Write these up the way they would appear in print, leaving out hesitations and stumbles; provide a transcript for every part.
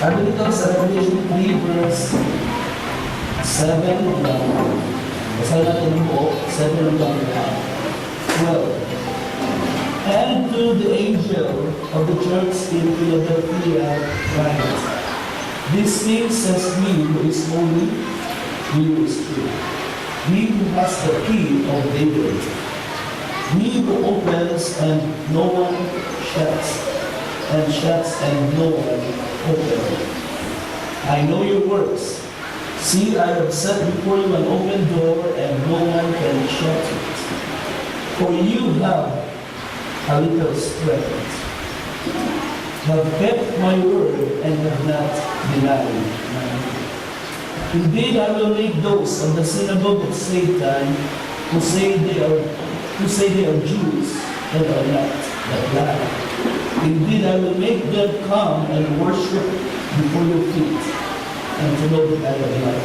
Sabi dito sa Revelation 3 verse 7 hanggang, basahin natin yung buo, 7 hanggang 12. And to the angel of the church in Philadelphia write, these things says he who is holy, he who is true, he who has the key of David, he who opens and no one shuts, and shuts and no one opens. I know your works. See, I have set before you an open door, and no one can shut it. For you have a little strength, have kept my word, and have not denied my name. Indeed, I will make those of the synagogue of Satan who say they are Jews and are not, but lie. Indeed, I will make them come and worship before your feet, and to know that I am not.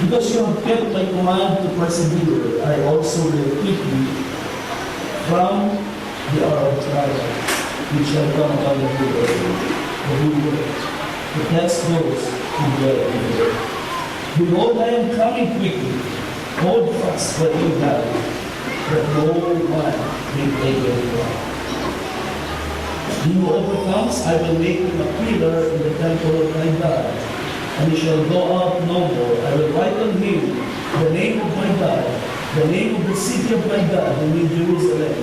Because you have kept my command to persevere, I also will keep you from the hour of trial, which shall come upon the whole world, to test those who dwell in the earth. Behold, I am coming quickly. Hold fast what you have, that no one may take your life. He who overcomes, I will make him a pillar in the temple of my God, and he shall go out no more. I will write on him the name of my God, the name of the city of my God, the New Jerusalem,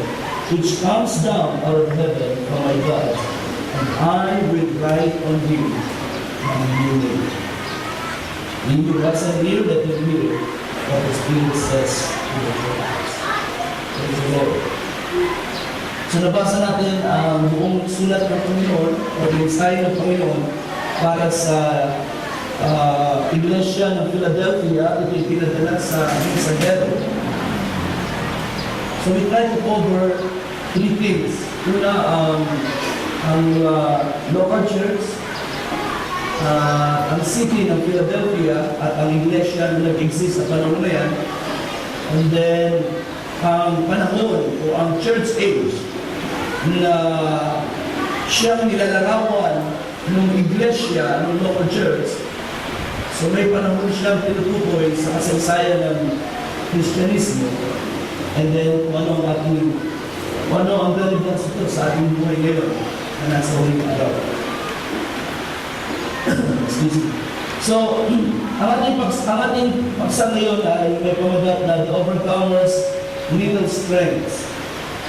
which comes down out of heaven from my God, and I will write on him my new name. He who has an ear, let him hear what the Spirit says to the churches. Praise the Lord. So nabasa natin ang buong sulat ng Panginoon o mensahe ng Panginoon para sa Iglesia ng Philadelphia. Ito yung pinadala sa mensahero. So we try to cover three things. Una, ang local church, ang city ng Philadelphia at ang iglesia na nag-exist sa panahon na yan. And then, ang panahon o ang church age na siyang nilalarawan ng iglesia, ng local church. So may panahon siyang tinutukoy sa kasaysayan ng Kristyanismo. And then, kung ano ang relevance ito sa ating buhay ngayon na nasa huling araw. Excuse me. So, ang ating paksa ngayon ay may pamagat na the overcomer's little strength.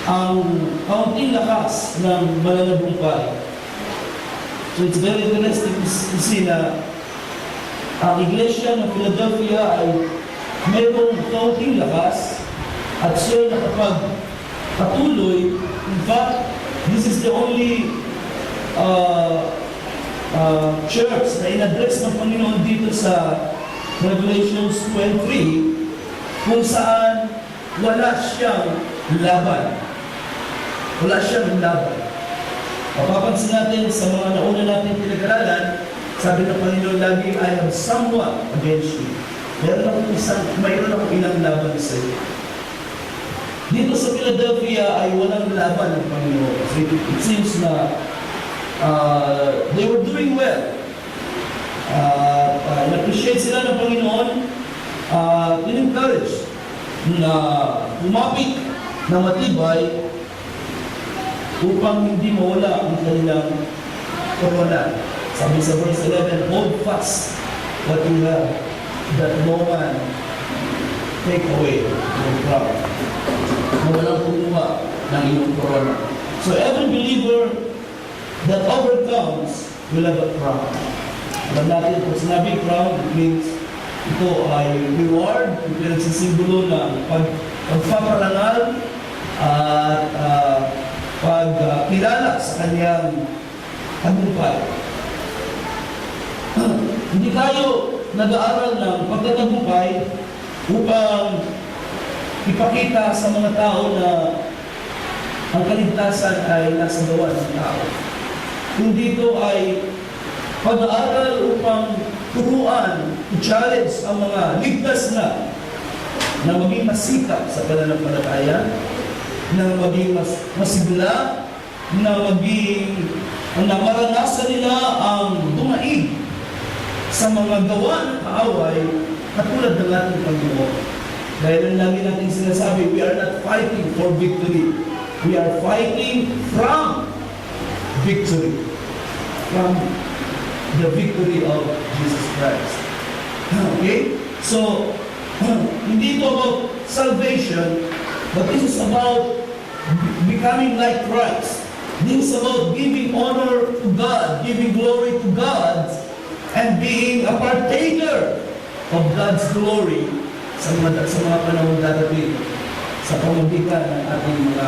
Ang kaunting lakas ng mananagumpay. So, it's very interesting to see na ang iglesia ng Philadelphia ay mayroong kaunting lakas at siya nakapagpatuloy. In fact, this is the only church na in-address ng Panginoon dito sa Revelations 23 kung saan wala siyang laban. Wala siyang laban. Mapapansin natin sa mga nauna natin pinag-aralan, sabi ng Panginoon lagi, I have someone against you. Mayroon akong ilang laban sa iyo. Dito sa Philadelphia ay walang laban ng Panginoon. So it seems na they were doing well. Na-appreciate sila ng Panginoon, in-encourage na umapit na matibay upang hindi mawala ang kanilang korona. Sabi sa verse 11, hold fast what you have, that no man take away your crown. Na walang kumuha ng iyong korona. So every believer that overcomes will have a crown. Alam natin, kung sinabi crown, it means ito ay reward, ito ay nagsisimbolo ng pagpaparangal at pagkilala sa kanyang tagumpay. Hindi tayo nag-aaral ng pagtatagumpay upang ipakita sa mga tao na ang kaligtasan ay nasa gawa ng tao. Kundi ito ay pag-aaral upang turuan, i-challenge ang mga ligtas na maging masikap sa pananampalataya, na maging masigla, na maging na maranasan nila ang dumaig sa mga gawa ng kaaway katulad ng ating Panginoon. Dahil ang lagi natin sinasabi, we are not fighting for victory. We are fighting from victory. From the victory of Jesus Christ. Okay? So, hindi ito about salvation, but this is about becoming like Christ. This is about giving honor to God, giving glory to God, and being a partaker of God's glory sa mga panahon darating sa pamamagitan ng ating mga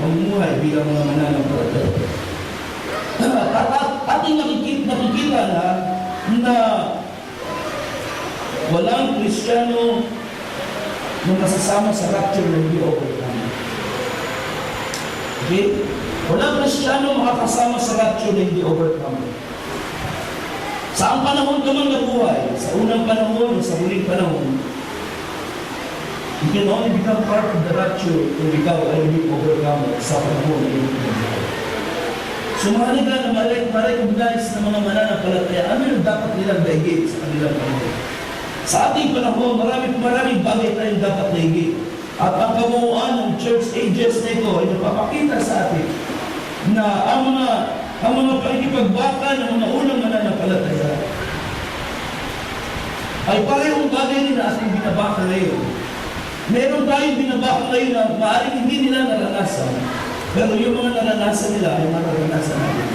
pamumuhay bilang mga mananampalataya. Ating nakikita na walang Kristiyano na masasama sa rapture ng hindi overcome. Okay? Walang Kristiyano makakasama sa rapture ng hindi overcome. Sa ang panahon ka man nabuhay, sa unang panahon o sa huling panahon, you can only become part of the rapture kung ikaw ay hindi overcome sa panahon na hindi overcome. So mahalaga na ma-recognize ng mga mananampalataya ano yung dapat nilang daigin sa kanilang panahon. Sa ating panahon, maraming bagay tayong dapat daigin. At ang kabuuan ng church ages na ito ay napapakita sa atin na ang mga pakikipagbaka ng mga unang mananampalataya ay parehong bagay din na ating binabaka ngayon. Meron tayong binabaka ngayon na maaaring hindi nila naranasan. Pero yung mga naranasan nila ay mararanasan natin.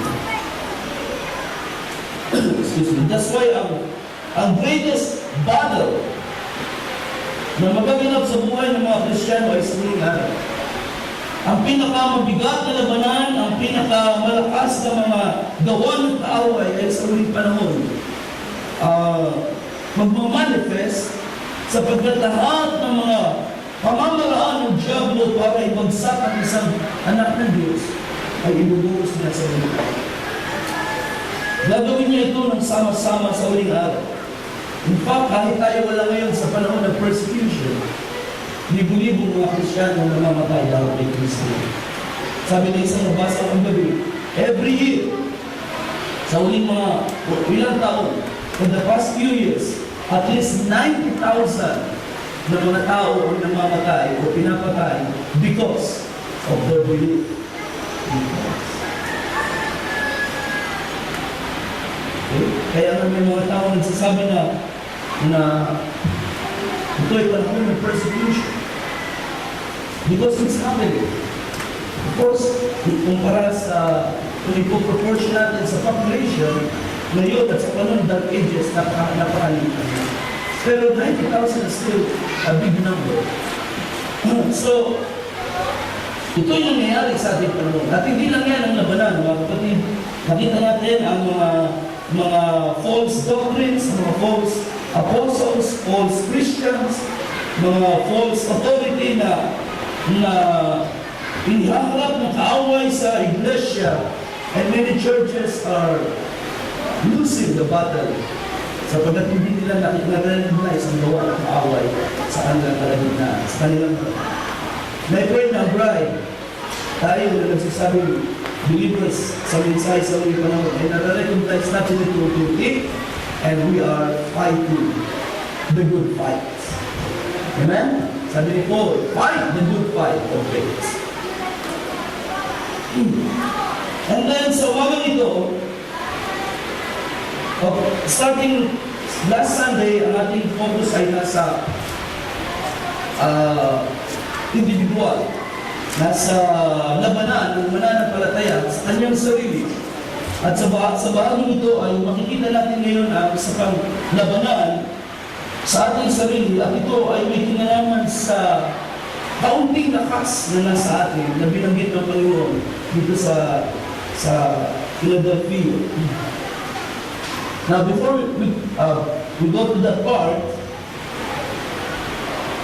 Excuse me. That's why ang greatest battle na magaganap sa buhay ng mga Kristiyano ay sa huling araw. Ang pinakamabigat na labanan, ang pinakamalakas na mga gawa ng kaaway ay sa huling panahon. Magmamanifest sapagkat lahat ng mga pamamaraan ng Diablo para ibagsak ang isang anak ng Diyos ay ibubuhos niya sa huling araw. Gagawin niya ito ng sama-sama sa huling araw. In fact, kahit tayo wala ngayon sa panahon ng persecution, libo-libong mga Kristiyano na namamatay dahil kay Kristo. Sabi na isang nabasa ng gabi, every year, sa huling mga ilang taon, for the past few years, at least 90,000 na mga tao o namamatay o pinapatay because of their belief in Christ. Okay? Kaya nga may mga tao nagsasabi na ito ay panahon ng persecution because it's happening. Of course, kumpara sa kung ipoproportion natin sa population ngayon at sa panahon ng Dark Ages, napakalitan. Pero 90,000 is still a big number. So, ito yung nangyayari sa ating panahon. At hindi lang yan ang labanan, mga kapatid. Nakita natin ang mga false doctrines, mga false apostles, false Christians, mga false authority na inihaharap ng kaaway sa iglesia. And many churches are losing the battle sapagkat hindi nila na-recognize ang gawa ng kaaway sa kanilang kalagitnaan, sa kanilang my friend na bride, tayo na nagsasabi believers sa mensahe sa ulit panahon ay na-recognize natin ito tuti and we are fighting the good fight. Amen? Sabi ni Paul, fight the good fight of faith. And then sa umagang ito, starting last Sunday, ang ating focus ay nasa individual, nasa labanan ng mananampalataya sa kanyang sarili. At sa bahaging ito ay makikita natin ngayon ang isa pang labanan sa ating sarili at ito ay may kinalaman sa kaunting lakas na nasa atin na binanggit ng Panginoon dito sa Philadelphia. Now, before we go to that part,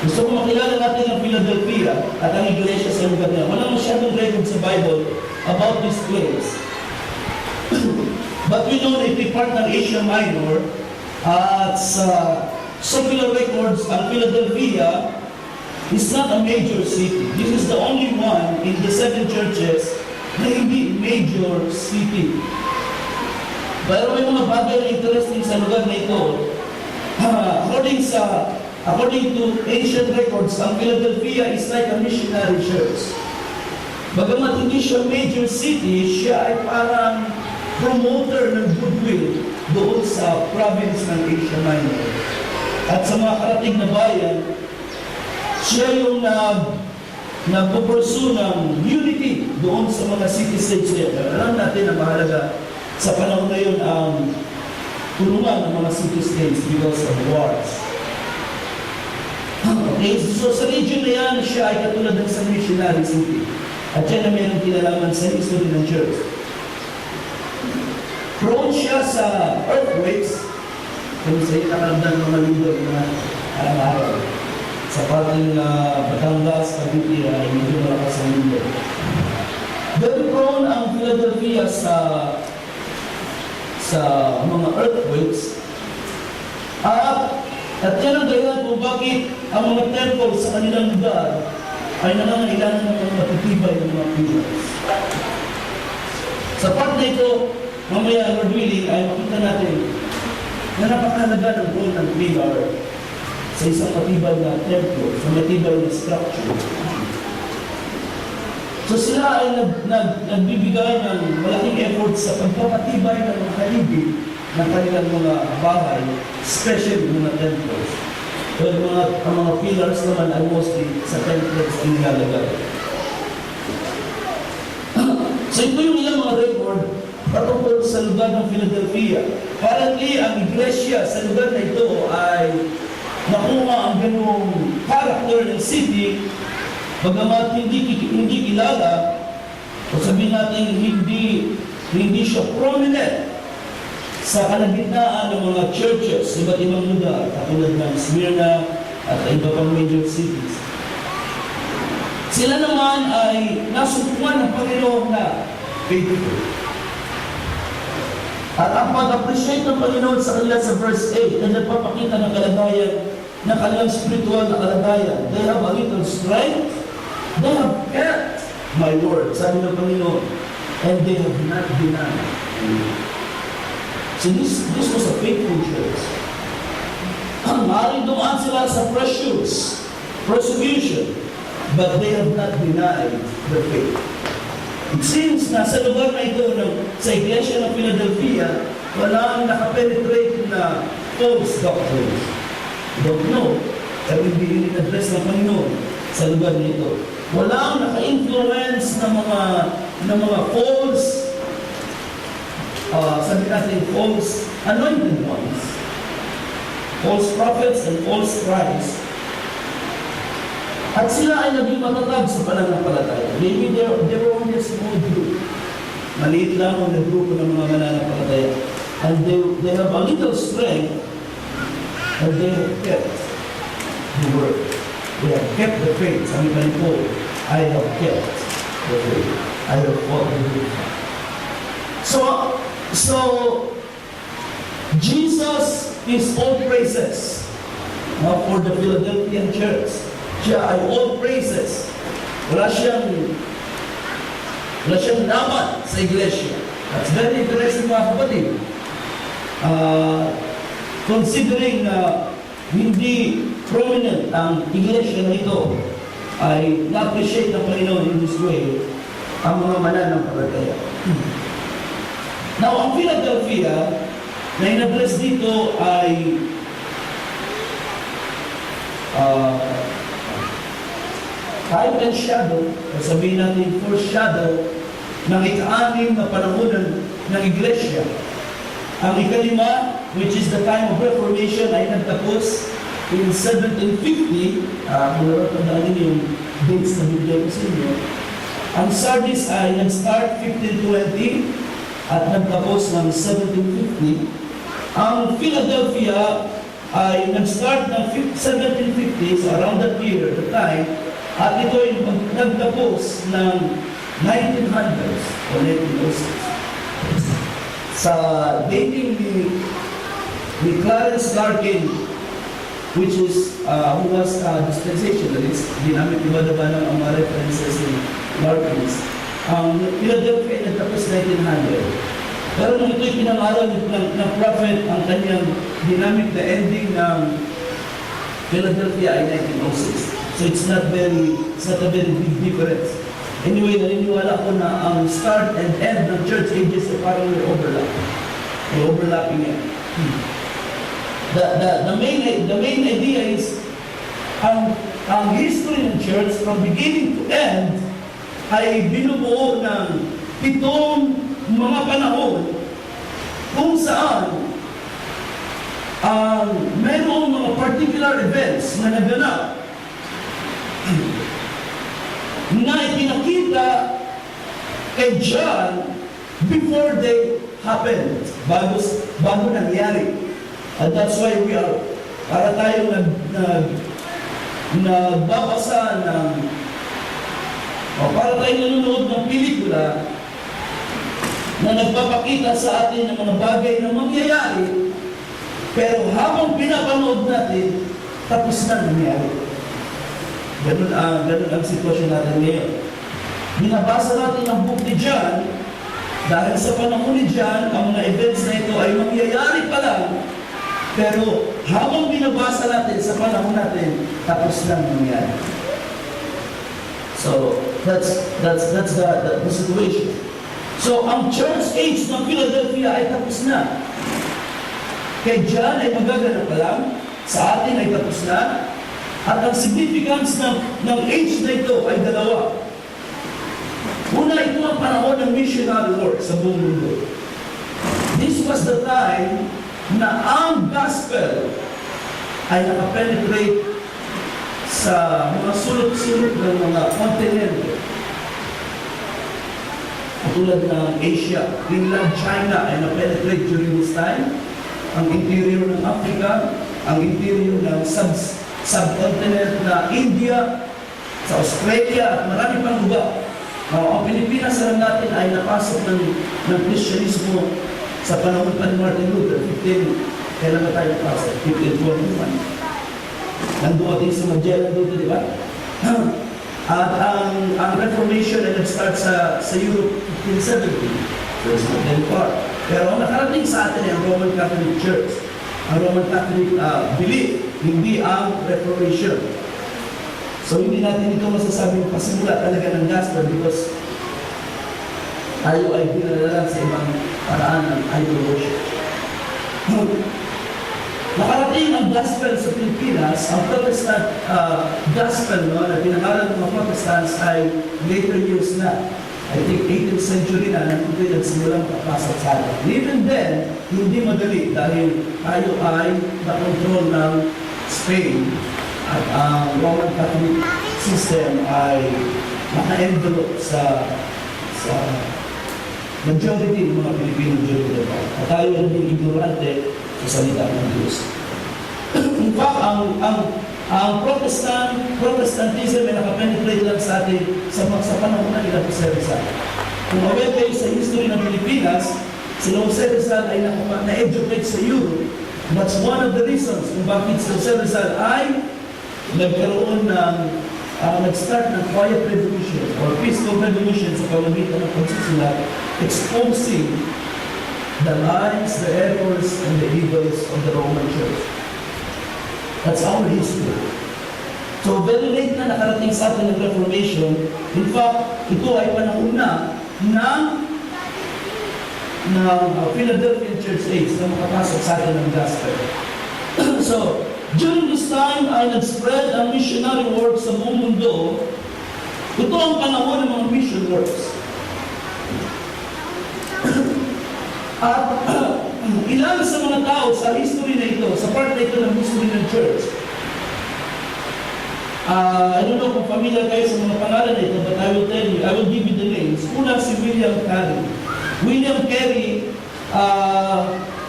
gusto ko makilala natin ang Philadelphia at ang iglesia sa lugar niya. Walang masyadong record sa Bible about this place. But we know na ito'y part ng Asia Minor at sa secular records, ang Philadelphia It's not a major city. This is the only one in the 7 churches na hindi major city. Pero may mga bagay na interesting sa lugar na ito. According to ancient records, ang Philadelphia is like a missionary church. Bagamat hindi siya major city, siya ay parang promoter ng goodwill doon sa province ng Asia Minor. At sa mga karating na bayan, siya yung nagpupursue ng unity doon sa mga city-states niya. Alam natin na mahalaga sa panahon na yun ang tulungan ng mga city-states because of wars. Okay, so sa region na yan, siya ay katulad ng sa missionary city. At yan na mayroong kinalaman sa history ng church. Prone siya sa earthquakes, kung sa iyo nakaramdam ng mga leader na araw-araw. Sa parting Batangas, Cavite ay medyo malakas ang leader. Very prone ang Philadelphia sa mga earthquakes. At yan ang dahilan kung bakit ang mga temple sa kanilang lugar ay nangangailangan ng mga matitibay ng mga pillars. Sa part na ito, mamaya, Lord willing, ay makita natin na napakahalaga ng role ng pillar sa isang matibay na temple, sa matibay na structure. So sila ay nagbibigay ng malaking effort sa pagpapatibay ng mga haligi ng kanilang mga bahay, especially mga temples. So ang mga pillars naman ay mostly sa temples ang nilalagay. So ito yung ilang mga record patungkol sa lugar ng Philadelphia. Apparently, ang iglesia sa lugar na ito ay nakuha ang ganung character ng city, bagamat hindi kilala, o sabihin natin hindi siya prominent sa kalagitnaan ng mga churches, iba't ibang lugar, katulad ng Smyrna at iba pang major cities. Sila naman ay nasukuan ng Panginoon na faithful. At ang pag-appreciate ng Panginoon sa kanila sa verse 8 ay nagpapakita ng kalagayan, ng kanilang spiritual na kalagayan. They have a little strength, they have kept my word, sabi ng Panginoon, and they have not denied. So this was a faithful church. Maaaring dumaan sila sa pressures, persecution, but they have not denied their faith. It seems na sa lugar na ito, sa iglesia ng Philadelphia, walang nakapenetrate na false doctrines. Don't know, pero hindi in-address ng Panginoon sa lugar na ito. Walang naka-influence ng mga false, sabi natin, false anointed ones, false prophets and false Christ. At sila ay naging matatag sa pananampalataya. Maybe they were only a small group. Maliit lang ang grupo ng mga mananampalataya. And they have a little strength, and they have kept the word. They have kept the faith. Sabi pa ni Paul, I have kept the faith. I have fought the good fight. So Jesus is all praises for the Philadelphian church. Siya ay all praises. Wala siyang naman sa iglesia. That's very interesting, mga kapatid. Considering na hindi prominent ang iglesia na ito, ay na-appreciate ng Panginoon in this way ang mga mananampalataya. Now, ang Philadelphia na in-address dito ay type and shadow, o sabihin natin foreshadow, ng ika-anim na panahonan ng iglesia. Ang ikalima, which is the time of Reformation, ay nagtapos in 1750. Kung natatandaan niyo yung dates na Biblia ko sa inyo. Ang Sardis ay nag-start 1520 at nagtapos ng 1750. Ang Philadelphia ay nag-start ng 1750, so around that year, the time, at ito ay nagtapos ng 1900s o 1906. Sa dating ni Clarence Larkin, which is, who was dispensationalist. Di namin iba-daba ng mga references ni Larkins. Philadelphia ay nagtapos 1900. Pero nung ito'y pinangaral ng prophet, ang kanyang dynamic na ending ng Philadelphia ay 1906. So it's not a very big difference. Anyway, naniniwala ko na ang start and end ng church ages ay parang may overlap. May overlapping yan. The main idea is ang history ng church from beginning to end ay binubuo ng 7 mga panahon kung saan mayroong mga particular events na naganap na ipinakita kay John before they happened, bago nangyari. And that's why we are, para tayong nagbabasa para tayong nanonood ng pelikula na nagpapakita sa atin ng mga bagay na mangyayari, pero habang pinapanood natin, tapos na nangyari. Ganun ang sitwasyon natin ngayon. Binabasa natin ang book ni John, dahil sa panahon ni John, ang mga events na ito ay mangyayari pa lang, pero habang binabasa natin sa panahon natin, tapos na nangyari. So, that's the situation. So, ang church age ng Philadelphia ay tapos na. Kay John ay magaganap pa lang, sa atin ay tapos na, at ang significance ng age na ito ay dalawa. Una, ito ang panahon ng missionary work sa buong mundo. This was the time na ang gospel ay nakapenetrate sa mga sulot-sulot ng mga kontinente. Tulad ng Asia, Greenland, China ay na-penetrate during this time. Ang interior ng Africa, ang interior ng subcontinent na India, sa Australia at marami pang lugar. Ang Pilipinas lang natin ay napasok ng Kristyanismo sa panahon pa ni Martin Luther, kailan na tayo napasok? 1541. Nandumating si Magellan dito, di ba? At ang Reformation ay nag-start sa Europe 1570. So it's not very far. Pero ang nakarating sa atin ay ang Roman Catholic Church. Ang Roman Catholic belief, hindi ang Reformation. So hindi natin ito masasabing pasimula talaga ng gospel because tayo ay dinadala sa ibang paraan ng idol worship. Nakarating ang gospel sa Pilipinas, ang Protestant gospel na pinangalan ng mga Protestants ay later years na. I think 18th century na nandito yung simulang papasok sa atin. Even then, hindi madali dahil tayo ay na-control ng Spain at ang Roman Catholic system ay naka-envelope sa majority ng mga Pilipino during the time. At tayo ay naging ignorante sa salita ng Diyos. In fact, ang Protestantism ay nakapenetrate lang sa atin sa panahon na ilang Jose Rizal. Kung aware kayo sa history ng Pilipinas, si Jose Rizal ay na-educate sa Europe. That's one of the reasons kung bakit si Jose Rizal ay nagkaroon ng nag-start ng quiet revolution or peaceful revolution sa pamamagitan ng pagsusulat, exposing the lies, the errors, and the evils of the Roman Church. That's our history. So very late na nakarating sa atin ng Reformation. In fact, ito ay panahon na ng Philadelphian Church Age na makapasok sa atin ng gospel. So, during this time ay nag-spread ang missionary work sa buong mundo. Ito ang panahon ng mga mission works. At ilan sa mga tao sa history na ito, sa part na ito ng history ng church, I don't know kung familiar kayo sa mga pangalan na ito, but I will tell you, I will give you the names. Una si William Carey. William Carey,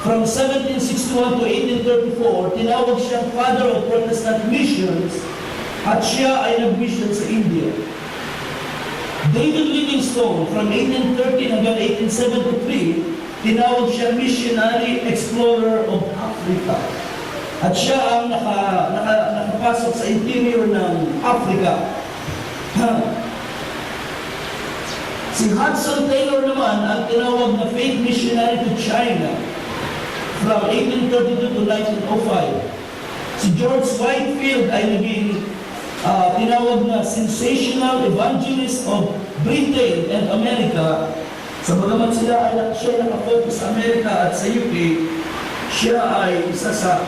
from 1761 to 1834, tinawag siyang Father of Protestant Missions at siya ay nag-mission sa India. David Livingstone, from 1813 hanggang 1873, tinawag siya Missionary Explorer of Africa. At siya ang nakapasok sa interior ng Africa. Si Hudson Taylor naman ang tinawag na faith missionary to China from 1832 to 1905. Si George Whitefield ay naging tinawag na sensational evangelist of Britain and America. Sa bagaman siya ay nakafocus sa Amerika at sa UK, siya ay isa sa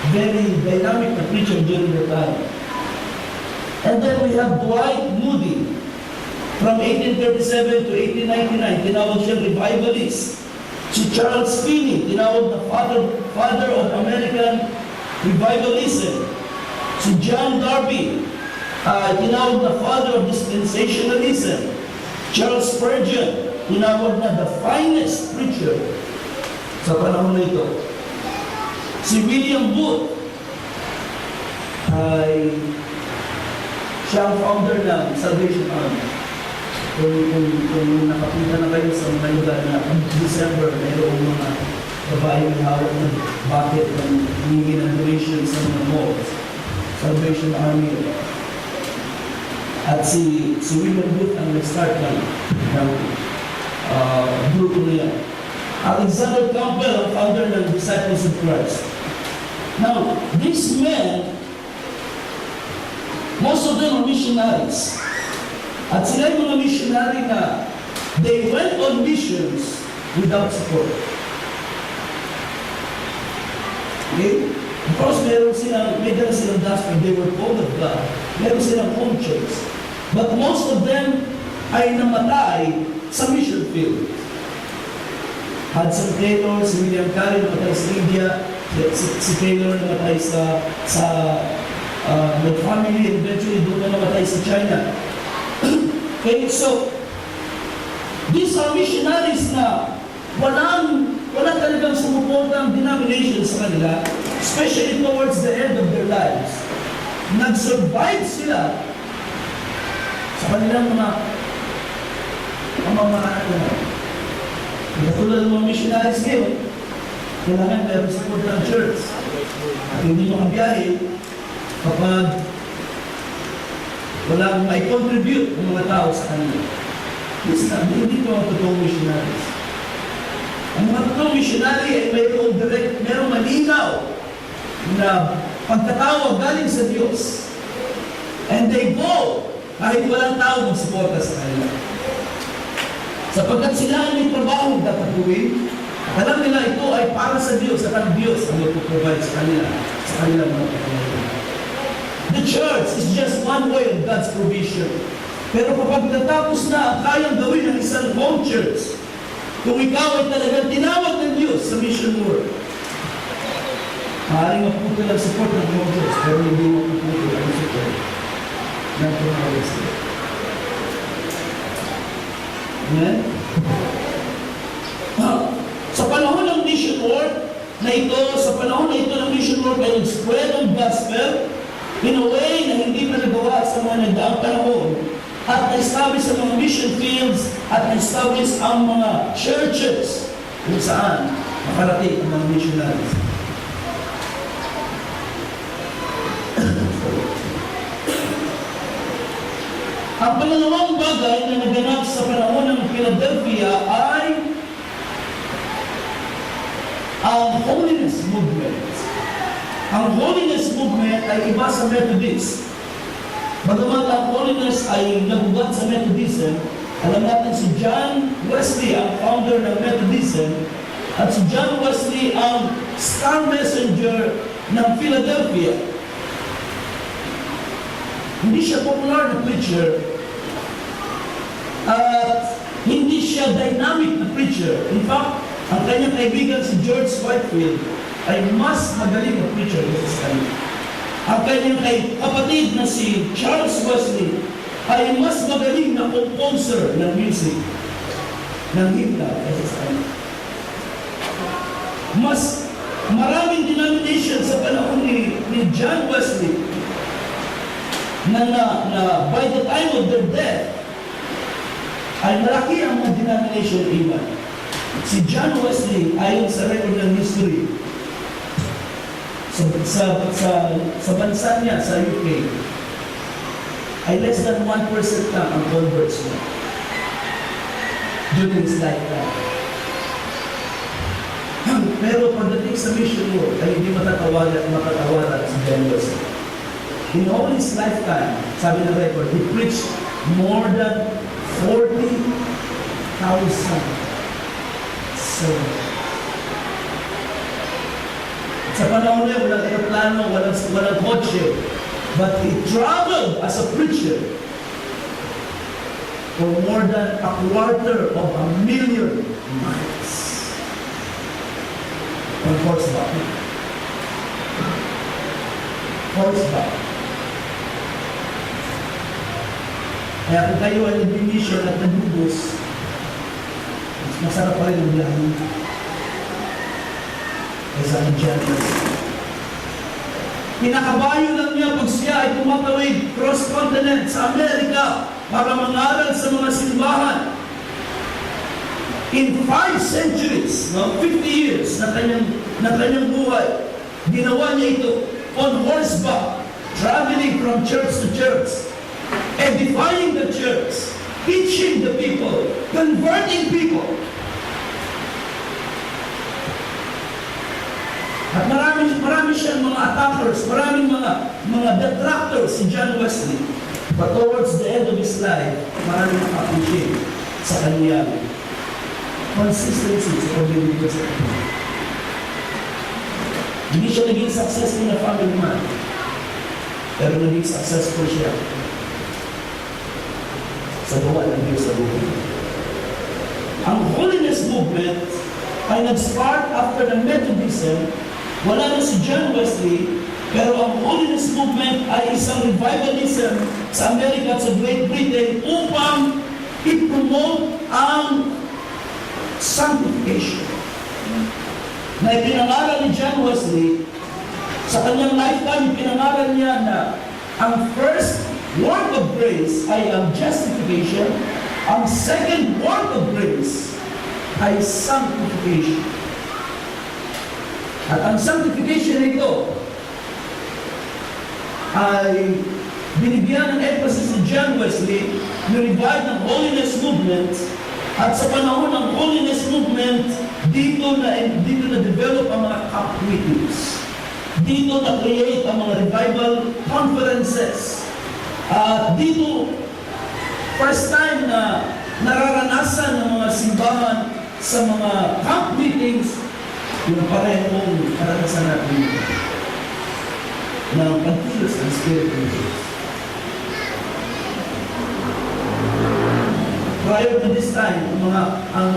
very dynamic na preacher during the time. And then we have Dwight Moody from 1837 to 1899, tinawag siya revivalist. Si Charles Finney, tinawag na father of American revivalism. Si John Darby, tinawag na father of dispensationalism. Charles Spurgeon, tinawag na the finest preacher sa panahon na ito. Si William Booth ay siya ang founder ng Salvation Army. Kung nakapunta na kayo sa mga lugar na December, mayroong mga babae may hawak na bucket ng humingi ng donation sa mga malls. Salvation Army. At si William Booth ang nag-start ng grupo na yan. Alexander Campbell ang founder ng Disciples of Christ. Now, these men, most of them are missionaries. At sila yung mga missionary na they went on missions without support. Okay? Of course, may dala silang gospel, they were called of God. Meron silang home church. But most of them ay namatay sa mission field. Hudson Taylor, si William Carey namatay sa India, si Taylor namatay sa family, and eventually doon na namatay sa China. Okay, so these are missionaries na wala talagang sumuporta ang denomination sa kanila, especially towards the end of their lives. Nag-survive sila sa kanilang mga pamamahala na. Katulad ng mga missionaries ngayon, kailangan meron support ng church. At hindi makabiyahe kapag walang may contribute ng mga tao sa kanila. Hindi ko ang totoong missionaries. Ang mga totoong missionary ay mayroong malinaw na pagkatawag galing sa Diyos. And they go kahit walang tao magsuporta sa kanila. Sapagkat sila ay may trabaho dapat gawin, alam nila ito ay para sa Diyos at ang Diyos ang magpaprovide sa kanila mga pagkakataon. The church is just one way of God's provision. Pero kapag natapos na ang kayang gawin ng isang home church, kung ikaw ay talagang tinawag ng Diyos sa mission work, maaaring maputo lang support ng home church, pero hindi maputo ang support ng tinawag sa Diyos. Amen? Sa panahon ng mission work na ito, ng mission work ay nag-spread ang gospel in a way na hindi pa nagawa sa mga nagdaang panahon at na-establish sa mga mission fields at na-establish ang mga churches kung saan makarating ang mga missionaries. Ang pangalawang bagay na naganap sa panahon ng Philadelphia ay ang holiness movement. Ang holiness movement ay iba sa Methodist. Bagamat ang holiness ay nagugat sa Methodism, alam natin si John Wesley ang founder ng Methodism at si John Wesley ang star messenger ng Philadelphia. Hindi siya popular na preacher at hindi siya dynamic na preacher. In fact, ang kanyang kaibigan si George Whitefield ay mas magaling na preacher kaysa sa kanya. Ang kanyang kapatid na si Charles Wesley ay mas magaling na composer ng music, ng hymna kaysa sa kanya. Mas maraming denomination sa panahon ni John Wesley na by the time of their death ay malaki ang mga denomination iba. Si John Wesley, ayon sa record ng history, sa bansa niya, sa UK, ay less than 1% lang ang converts niya during his lifetime. Pero pagdating sa mission work, ay hindi matatawaran si John Wesley. In all his lifetime, sabi ng record, he preached more than 40,000 sermons. Sa panahon niya, walang aeroplano, walang kotse. But he traveled as a preacher for more than 250,000 miles on horseback. Horseback. Kaya kung kayo ay nag-mission at nag-ubos, masarap pa rin ang biyahe. Kaysa ang generous. Pinakabayo lang niya pag siya ay tumatawid cross-continent sa Amerika para mangaral sa mga simbahan. In 5 centuries, 50 years na kanyang buhay, ginawa niya ito on horseback, traveling from church to church, edifying the church, teaching the people, converting people. At marami siyang mga attackers, maraming mga detractors si John Wesley. But towards the end of his life, maraming nakapagpapit sa kanyang consistency sa paglilingkod sa kanya. Hindi siya naging successful na family man, pero naging successful siya sa gawa ng Diyos sa buhay. Ang holiness movement ay nag-start after the Methodism. Wala na si John Wesley, pero ang holiness movement ay isang revivalism sa Amerika at sa Great Britain upang i-promote ang sanctification. Na ipinangaral ni John Wesley, sa kanyang lifetime, ipinangaral niya na ang first work of grace ay ang justification, ang second work of grace ay sanctification. At ang sanctification nito ay binigyan ng emphasis ni John Wesley, ni-revive ng holiness movement, at sa panahon ng holiness movement, dito na develop ang mga camp meetings. Dito na create ang mga revival conferences. Dito, first time na nararanasan ng mga simbahan sa mga camp meetings, yung parehong karanasan natin ng pagkilos ng Spirit of Diyos. Prior to this time, ang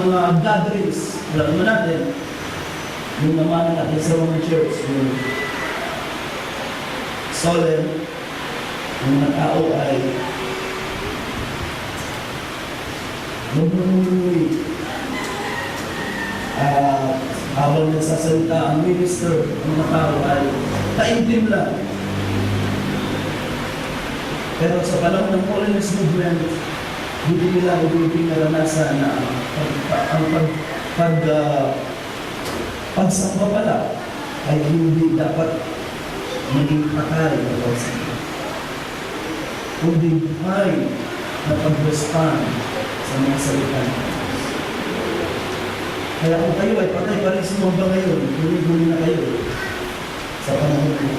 mga gatherings, alam mo natin, yung naman natin sa mga church, yung solemn, yung mga tao ay lumuluwi. Habang nagsasalita ang minister, ang mga tao ay taimtim lang. Pero sa panahon ng holiness movement, hindi nila naranasan na ang pagsamba pala ay hindi dapat maging patay na pagsamba. Kundi buhay na pag-respond sa mga salita. Kaya kung kayo ay patay pa rin sumamba ngayon, guli-guli na kayo sa panahon ko.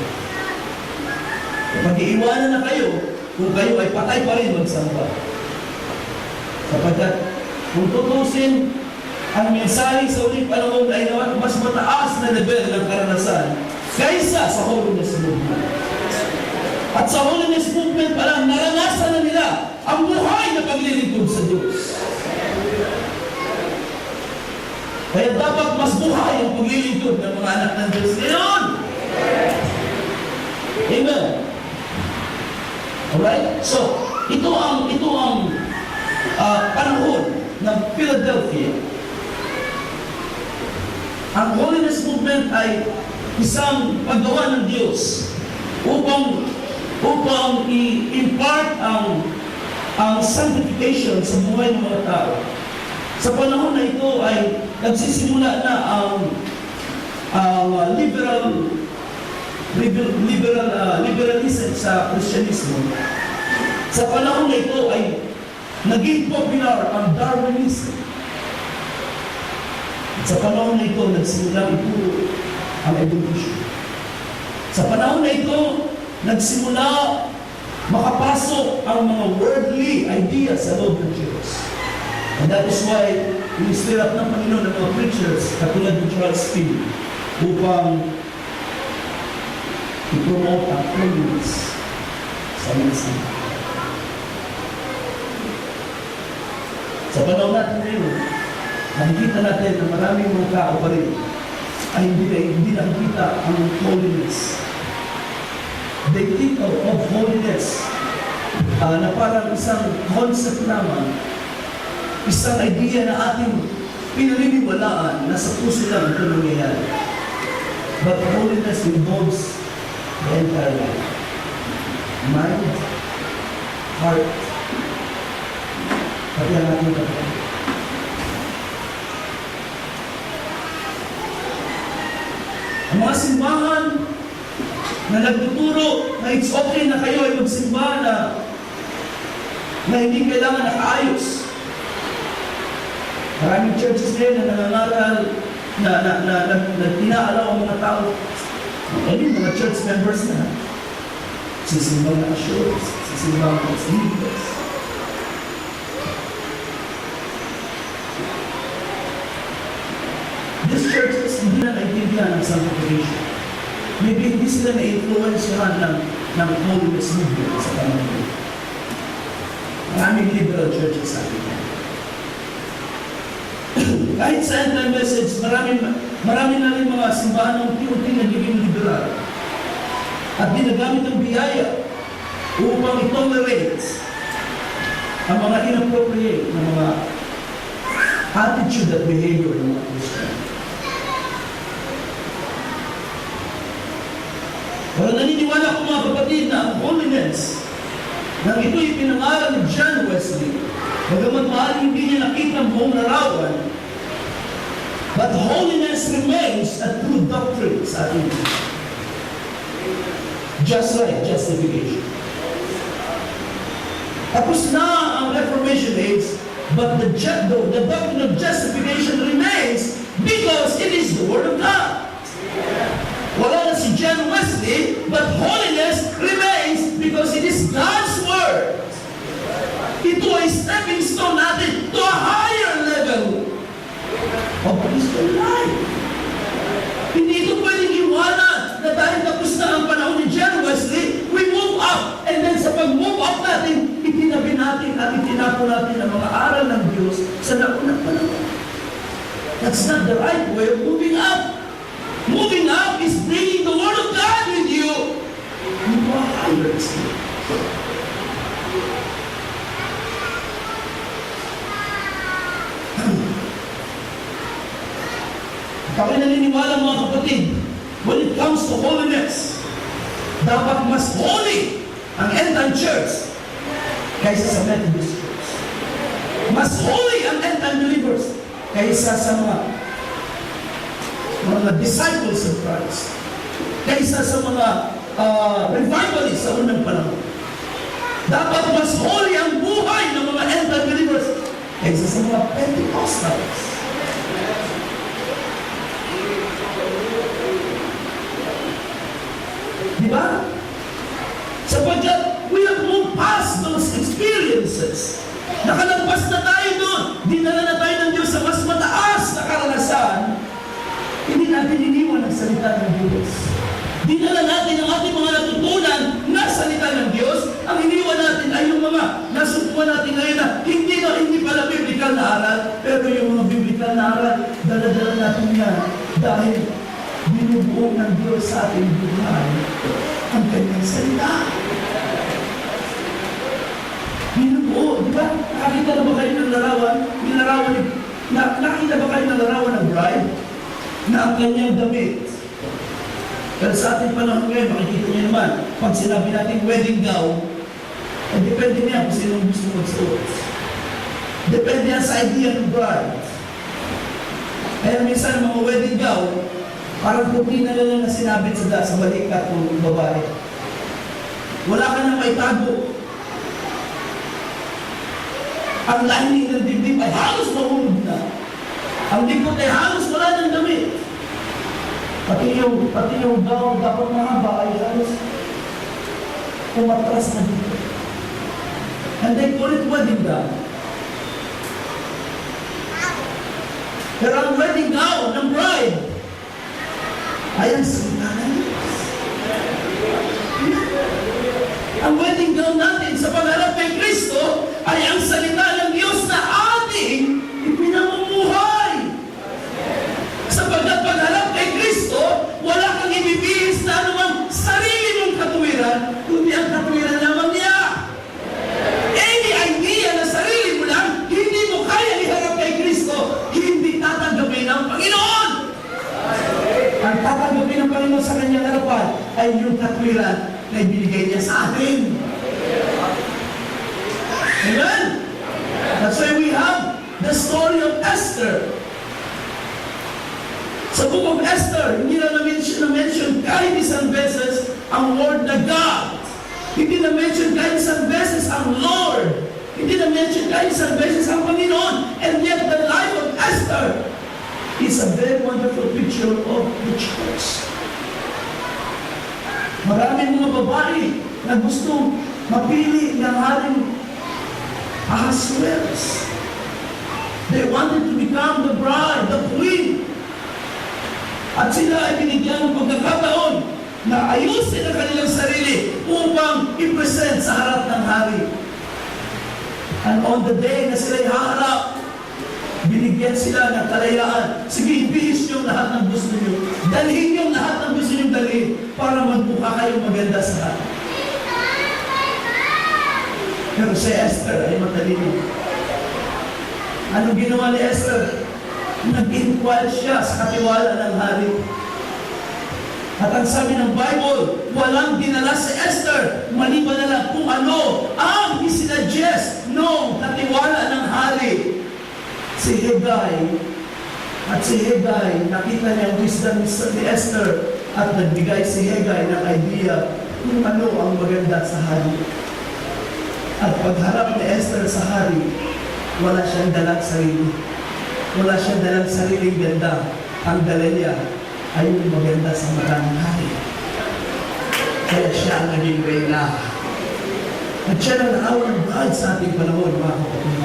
Kapag iiwanan na kayo, kung kayo ay patay pa rin magsamba. Sapagkat kung tutusin, ang mensahe sa uling panahon ay mas mataas na level ng karanasan kaysa sa holiness movement. At sa holiness movement palang naranasan na nila ang buhay na paglilingkod sa Diyos. Kaya dapat mas buhay ang paglilingkod ng mga anak ng Diyos ngayon. Amen. Alright? So, ito ang panahon ng Philadelphia. Ang holiness movement ay isang paggawa ng Diyos upang i-impart ang sanctification sa buhay ng mga tao. Sa panahon na ito ay nagsisimula na ang liberal liberalism sa Kristyanismo, sa panahon na ito ay naging popular ang Darwinism. Sa panahon na ito, nagsimula ito ang evolution. Sa panahon na ito, nagsimula makapasok ang mga worldly ideas sa loob ng Diyos. And that is why, in-stir up ng Panginoon ng mga preachers, katulad ng Charles Field, upang i-promote ang holiness sa mga sila. Sa panahon natin ngayon, nakikita natin na maraming mga tao pa rin ay hindi nakikita ang holiness. They think of holiness na parang isang concept lamang, isang idea na ating pinaniniwalaan na sa puso lang ito nangyayari. But holiness involves the entire life. Mind, heart, pati ang ating katawan. Ang mga simbahan na nagtuturo na it's okay na kayo ay magsimba na hindi kailangan nakaayos. Maraming churches ngayon na nangangaral na tinaalaw ang mga tao. Mga church members na sisimbang na assurance, sisimbang na sleepless. These churches hindi na naintindihan ng sanctification. Maybe hindi sila na-influensyahan ng holiness movement sa panahon. Maraming liberal churches sa atin. Kahit sa end-time message, marami na rin mga simbahan ng unti-unti nagiging liberal. At ginagamit ang biyaya upang i-tolerate ang mga inappropriate na mga attitude at behavior ng mga Christian. Pero naniniwala ko mga kapatid na ang holiness nang ito'y pinangaral ni John Wesley, bagamat maaaring hindi niya nakita ang buong larawan, but holiness remains a true doctrine sa atin. Just like justification. Tapos na ang Reformation age, but the doctrine of justification remains because it is the Word of God. Wala na si John Wesley, but holiness remains because it is God's Word. Ito ay stepping stone natin to a higher level of Christian life. Hindi ito pwedeng iwanan na dahil tapos na ang panahon ni John Wesley, we move up. And then sa pag-move up natin, itinabi natin at itinapo natin ang mga aral ng Diyos sa naunang panahon. That's not the right way of moving up. Moving up is bringing the Word of God with you into a higher state. Kami naniniwala mga kapatid, when it comes to holiness, dapat mas holy ang end-time church kaysa sa Methodist church. Mas holy ang end-time believers kaysa sa mga disciples of Christ, kaysa sa mga revivalists sa unang panahon. Dapat mas holy ang buhay ng mga end-time believers kaysa sa mga Pentecostals. Diba? Sapagkat we have moved past those experiences. Nakalagpas na tayo doon. Dinala na tayo ng Diyos sa mas mataas na karanasan. Hindi natin iniwan ang salita ng Diyos. Dinala natin ang ating mga natutunan na salita ng Diyos. Ang iniwan natin ay yung mga nasubukan natin ngayon na hindi pala biblical na aral, pero yung mga biblical na aral, dala-dala natin yan dahil binubuo ng Diyos sa ating buhay ang kanyang salita. Binubuo, di ba? Nakakita na ba kayo ng larawan? Nakakita ba kayo ng larawan ng bride? Na ang kanyang damit. Pero sa ating panahon ngayon, makikita niyo naman, pag sinabi natin wedding gown, depende niya kung sino gusto magsuot. Depende yan sa idea ng bride. Kaya minsan mga wedding gown, Parang puti na lang na sinabit sa balikat ng babae. Wala ka nang may tago. Ang lining ng dibdib ay halos mahulog na. Ang likod ay halos wala ng damit. Pati yung gown dapat mahaba ay halos umatras na dito. And they call it wedding gown. Pero ang wedding gown ng bride ay ang salita ng Diyos. Ang wedding gown natin sa pagharap kay Kristo ay ang salita ng Diyos na ating ipinamumuhay. Sapagkat pagharap kay Kristo, wala kang ibibihis na anumang sarili mong katuwiran, kundi ang katuwiran lamang niya. Any idea na sarili mo lang, hindi mo kaya iharap kay Kristo, hindi tatanggapin ng Panginoon. Ang tatanggapin ng Panginoon sa kanyang harapan ay yung katwiran na ibinigay niya sa atin. Amen? That's why we have the story of Esther. Sa book of Esther, hindi na na-mention kahit isang beses ang word na God. Hindi na-mention kahit isang beses ang Lord. Hindi na-mention kahit isang beses ang Panginoon. And yet the life of Esther is a very wonderful picture of the church. Maraming mga babae na gusto mapili ng haring Ahasuerus. They wanted to become the bride, the queen. At sila ay binigyan ng pagkakataon na ayusin ang kanilang sarili upang i-present sa harap ng hari. And on the day na sila haharap, binigyan sila ng kalayaan. Sige, ibihis nyo lahat ng gusto nyo. Dalhin nyo lahat ng gusto nyo dalhin para magmukha kayong maganda sa harap. Pero si Esther ay matalino. Anong ginawa ni Esther? Nag-inquire siya sa katiwala ng hari. At ang sabi ng Bible, walang dinala si Esther, maliban na lang kung ano ang isinadjust noong katiwala ng hari. Si Haggai. At si Haggai, nakita niya ang wisdom ni Esther at nagbigay si Haggai ng idea kung ano ang maganda sa hari. At pagharap ni Esther sa hari, wala siyang dalang sarili. Wala siyang dalang sariling ganda. Ang dala niya ay yung maganda sa maraming hari. Kaya siya ang naging reyna. At siya ang naawa ng bride sa ating panahon, mga kapatid.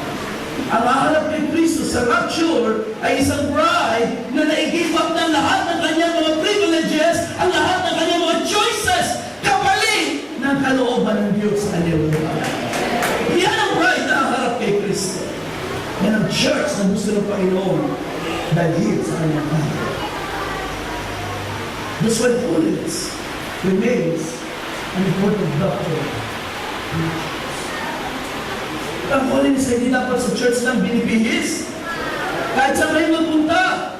Ang haharap kay Kristo sa rapture ay isang bride na na-give up ng lahat ng kanyang mga privileges, ang lahat ng kanyang mga choices, kapalit ng kalooban ng Diyos sa kanyang buhay. Yan ang bride na haharap kay Kristo. Yan ang church na gusto ng Panginoon dahil sa kanyang hari. That's why holiness remains an important doctrine. Ang holiness ay hindi dapat sa church lang binibihis. Kahit saan kayo magpunta.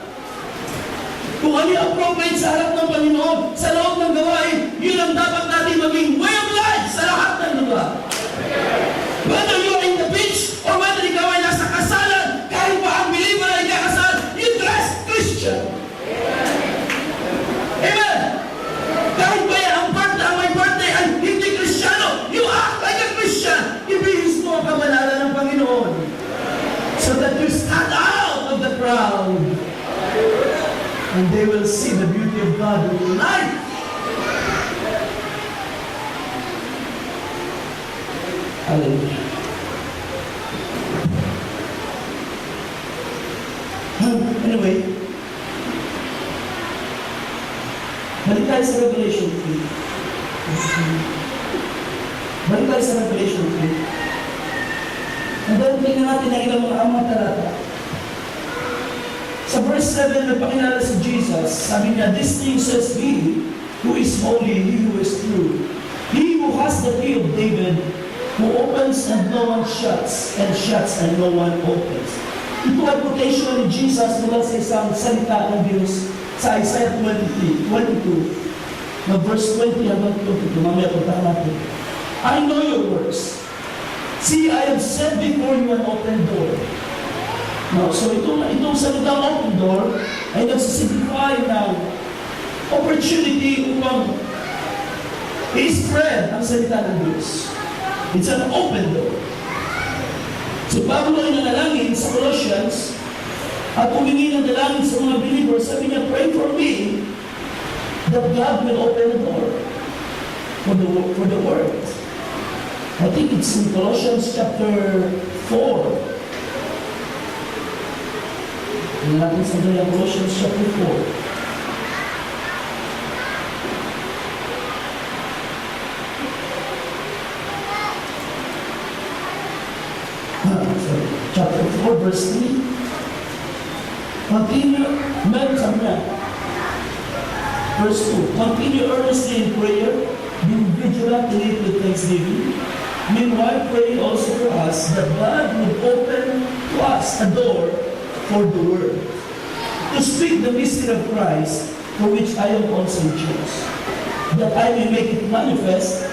Kung ano yung appropriate sa harap ng Panginoon, sa loob ng gawain, yun ang dapat natin maging way of life sa lahat ng lugar. Whether you're in the beach or whether ikaw ay nasa kasalan, kahit pa ang believer ay kakasal, you dress Christian. Amen? Kahit pa yan, ang may birthday ay hindi Kristiyano, you act like a Christian. Ibihis mo ang kabanalan ng Panginoon so that you stand out of the crowd and they will see the beauty of God in your life. Hallelujah. Anyway, balik tayo sa Revelation 3. Balik tayo sa Revelation 3. And then, tingnan natin ang ilang mga talata. Sa verse 7, nagpakilala si Jesus. Sabi niya, "This thing says He who is holy, He who is true. He who has the key of David, who opens and no one shuts, and shuts and no one opens." Ito ay quotation ni Jesus mula sa isang salita ng Diyos sa Isaiah 22, verse 20 hanggang 22. Mamaya puntahan natin. "I know your works. See, I have set before you an open door." Now, so itong salitang open door ay nagsisignify ng opportunity upang i-spread ang salita ng Diyos. It's an open door. So Pablo ay nanalangin sa Colossians at humingi ng dalangin sa mga believers. Sabi niya, pray for me that God will open the door for the word. I think it's in Colossians chapter 4. Tingnan natin sa Colossians chapter 4. Chapter 4, verse 3. Continue, verse 2. Continue earnestly in prayer, being vigilant in it with thanksgiving. Meanwhile, pray also for us that God would open to us a door for the word, to speak the mystery of Christ, for which I am also chosen, that I may make it manifest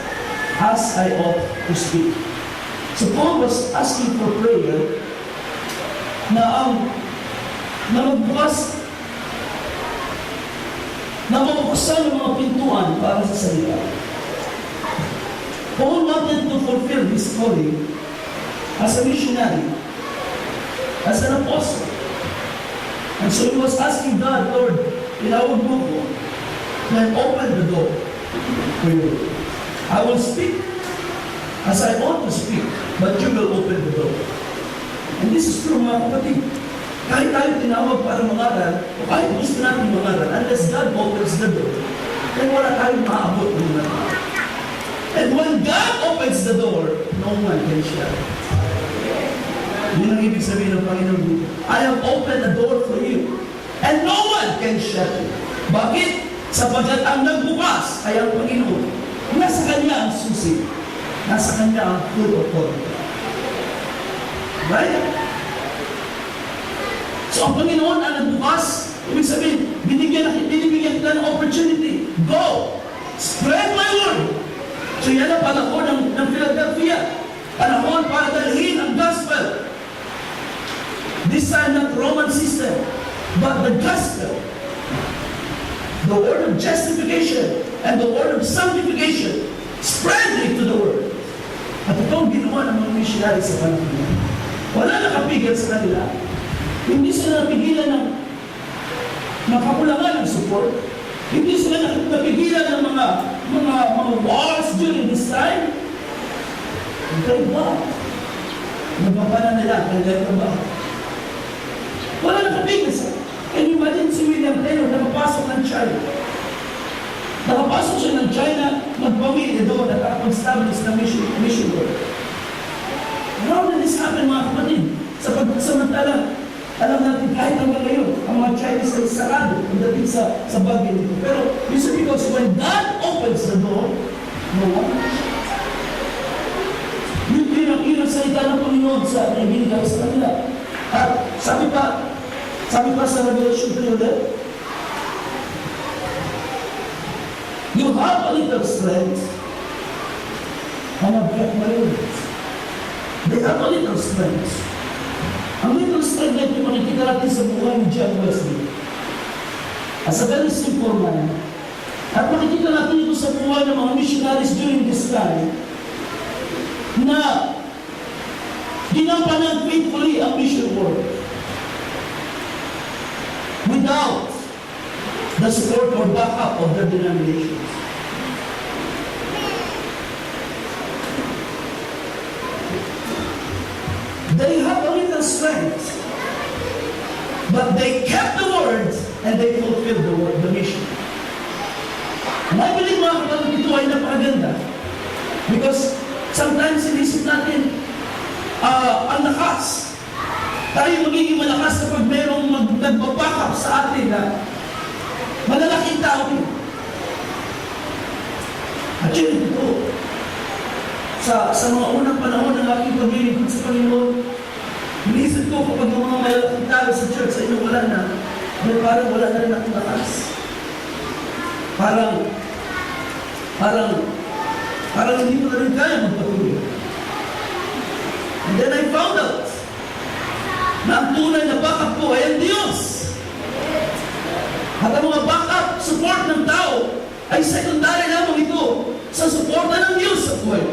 as I ought to speak. So Paul was asking for prayer na magbukas, na mabuksan ang mga pintuan para sa salita. Paul wanted to fulfill his calling as a missionary, as an apostle. And so he was asking God, Lord, tinawag mo ko, then open the door for you. I will speak as I ought to speak, but you will open the door. And this is true, mga kapatid. Kahit tayo tinawag para mangaral, o kahit gusto natin mangaral, unless God opens the door, then wala tayong maabot ng mga tao. And when God opens the door, no one can shut it. Yun ang ibig sabihin ng Panginoon dito. I have opened the door for you, and no one can shut it. Bakit? Sapagkat ang nagbukas ay ang Panginoon. Nasa Kanya ang susi. Nasa Kanya ang full authority. Right? So ang Panginoon ang nagbukas, ibig sabihin, binibigyan kita ng opportunity. Go! Spread my word! So yan ang panahon ng Philadelphia. Panahon para dalhin ang gospel. This time not Roman system, but the gospel. The word of justification and the word of sanctification. Spread it to the world. At ito ang ginawa ng mga missionary sa panahon niya. Wala nakapigil sa kanila. Hindi sila napigilan ng kakulangan ng support. Hindi sila napigilan ng mga wars during this time. Thank God. Nagpapala nila ang kanilang trabaho. Wala nakapigil sa. Can you imagine si William Taylor nakapasok ng China? Nakapasok siya ng China, magpamilya doon at nakapag-establish ng mission work. How did this happen, mga kapatid? Samantala, alam natin kahit hanggang ngayon, ang mga Chinese ay sarado pagdating sa bagay nito. Pero, this is because when God opens the door, no one. Yun ang salita ng Panginoon sa ibinigay sa kanila. At sabi pa sa Revelation 3 ulit, you have a little strength and a great marriage. They have a little strength. Ang little strength na ito makikita natin sa buhay ni John Wesley. As a very simple man. At makikita natin ito sa buhay ng mga missionaries during this time na ginampanan faithfully ang mission work without the support or backup of their denominations. They have a little strength, but they kept the word and they fulfilled the mission. And I believe, mga kapatid, ito ay napakaganda. Because sometimes inisip natin ang lakas. Tayo magiging malakas kapag mayroong nagbabackup sa atin na malalaking tao. At yun ito, sa mga unang panahon ng aking paglilingkod sa Panginoon, inisip ko kapag yung mga malalaking tao sa church sa inyo wala na, dahil parang wala na rin akong lakas. Parang hindi mo na rin kaya magpatuloy. And then I found out na ang tunay na backup ko ay ang Diyos. At ang mga backup support ng tao ay secondary lamang ito sa suporta ng Diyos sa buhay.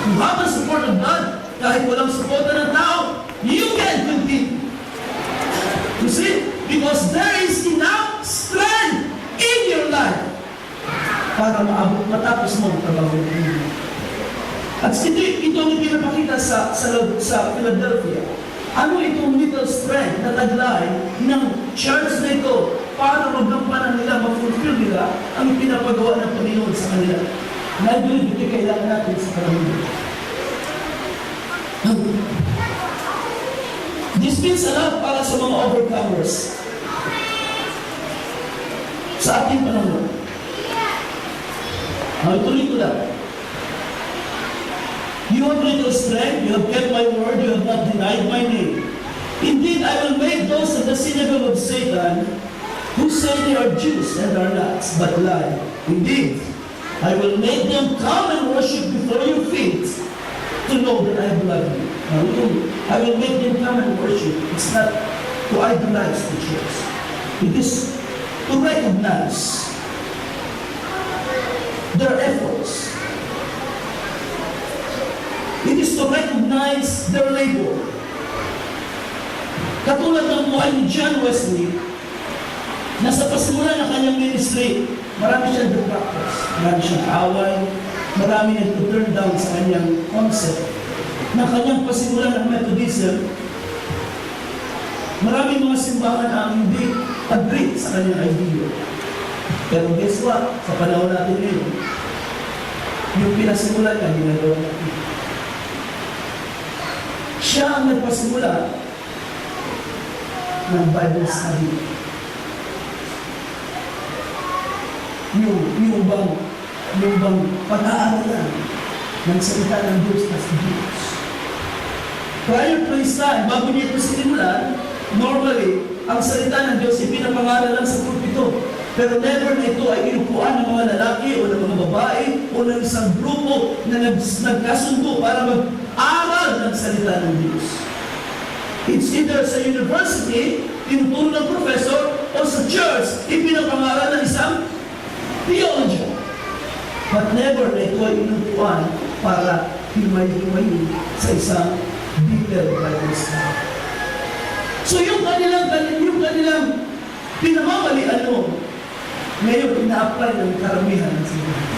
Kung habang support ng God, kahit walang suporta ng tao, you can continue. You see? Because there is enough strength in your life para matapos mo ang trabaho mo. At ito ang pinapakita sa Philadelphia. Ano itong little strength na taglay ng church na ito para magampanan nila, ma-fulfill nila ang pinapagawa ng Panginoon sa kanila. Na ito kailangan natin sa karamihan. This means a lot para sa mga overcomers sa ating panahon. Ituloy ko lang. You have little strength, you have kept my word, you have not denied my name. Indeed, I will make those of the synagogue of Satan who say they are Jews and are not, but lie. Indeed, I will make them come and worship before your feet to know that I have loved you. I will make them come and worship. It's not to idolize the church. It is to recognize their efforts. It is to recognize their labor. Katulad ng buhay ni John Wesley, na sa pasimula ng kanyang ministry, marami siyang detractors, marami siyang away, marami nag-turn down sa kanyang concept. Na kanyang pasimula ng Methodism, marami mga simbahan ang hindi agree sa kanyang idea. Pero guess what? Sa panahon natin ngayon, yung pinasimulan niya, ginagawa natin. Siya ang nagpasimula ng Bible study. Yung bang pag-aaralan ng salita ng Diyos na si Diyos. Prior to his time, bago niya ito sinimulan, normally, ang salita ng Diyos ay pinapangaral lang sa pulpito. Pero never na ito ay inupuan ng mga lalaki o ng mga babae o ng isang grupo na nagkasundo para mag-aral ng salita ng Diyos. It's either sa university, tinuturo ng professor, o sa church, ipinapangaral ng isang theologian. But never na ito ay inupuan para himay-himayin sa isang detailed Bible study. So yung kanilang pinamamalian mo, ngayon ina-apply ng karamihan ng simbahan.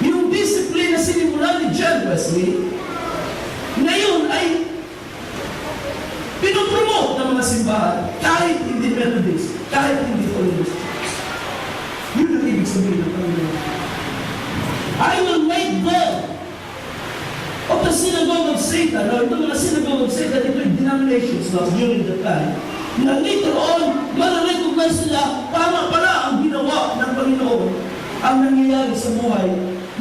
Yung discipline na sinimulan ni John Wesley, ngayon ay pinopromote ng mga simbahan, kahit hindi Methodist, kahit hindi Orthodox. Yun ang ibig sabihin ng Panginoon. I will make them of the synagogue of Satan. Now, itong mga synagogue of Satan, ito yung denominations during the time. Na later on, ma-recognize nila, tama pala ang ginawa ng Panginoon, ang nangyayari sa buhay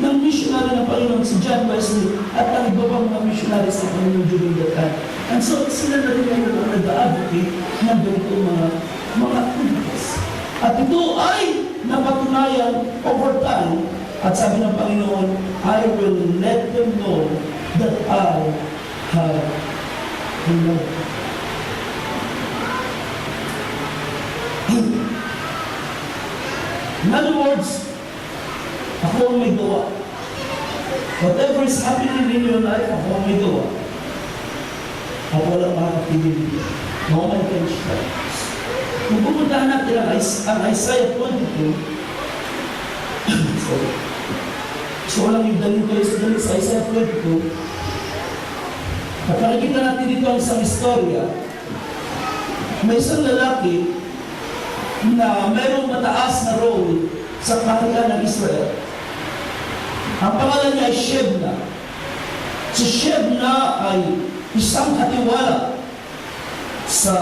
ng missionary ng Panginoon si John Wesley at ang iba pang mga missionary sa Panginoon during that time. And so, sila na rin ngayon ang nag-advocate ng ganito mga activities. At ito ay napatunayan over time. At sabi ng Panginoon, I will let them know that I have loved them. In other words, ako ang may gawa. Whatever is happening in your life, ako ang may gawa. Ako walang makakapigil. No one can stop. Kung pupuntahan natin ang Isaiah 22, so walang yung dalhin ko sa Isaiah 22, at nakikita natin dito ang isang istorya. May isang lalaki na mayroong mataas na role sa kaharian ng Israel. Ang pangalan niya ay Shebna. Si Shebna ay isang katiwala sa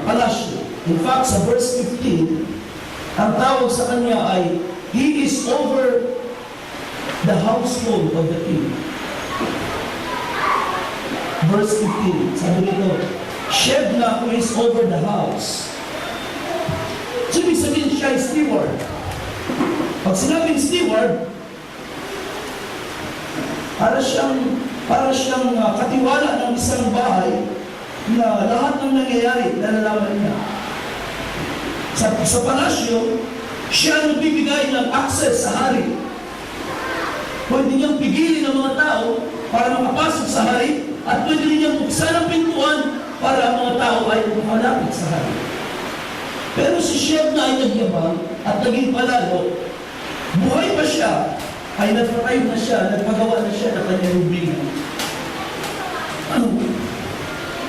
palasyo. In fact, sa verse 15, ang tawag sa kanya ay, he is over the household of the king. Verse 15, sabi nito, Shebna who is over the house. So, ibig sabihin siya ay steward. Pag sinabing steward, para siyang katiwala ng isang bahay na lahat ng nangyayari, nalalaman niya. Sa palasyo, Siya ang nagbibigay ng access sa hari. Pwede niyang pigilin ang mga tao para makapasok sa hari at pwede niyang buksan ang pintuan para ang mga tao ay malapit sa hari. Pero si Sheb na ay nagyabang at naging palalo, buhay pa siya, ay nagpatayo na siya, nagpagawa na siya ng kanyang lubingan.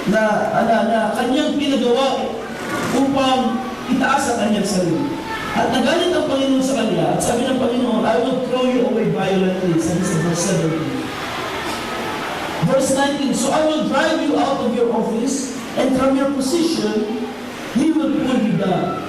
Na kanyang pinagawa upang itaas ang kanyang sarili. At nagalit ang Panginoon sa kanya, at sabi ng Panginoon, I will throw you away violently, sabi sa verse 17. Verse 19, so I will drive you out of your office, and from your position, He will pull you down.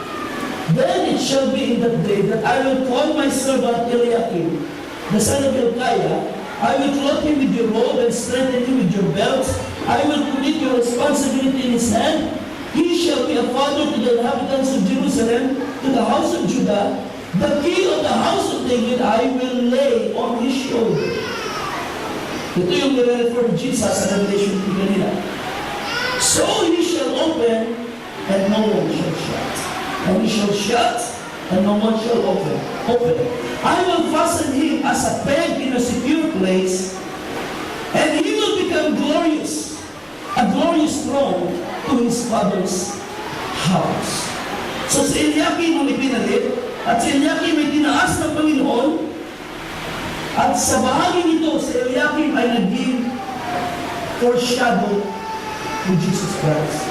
Then it shall be in that day that I will call my servant Eliakim, the son of Hilkiah. I will clothe him with your robe and strengthen him with your belt. I will commit your responsibility in his hand. He shall be a father to the inhabitants of Jerusalem, to the house of Judah. The key of the house of David I will lay on his shoulder. Ito yung nire-refer to Jesus sa Revelation 3 kanina. So he shall open, and no one shall shut. And he shall shut, and no one shall open. I will fasten him as a peg in a secure place, and he will become glorious, a glorious throne to his father's house. So si Eliakim ang ipinalit, at si Eliakim ay tinaas ng Panginoon, at sa bahagi nito, si Eliakim ay naging foreshadow to Jesus Christ.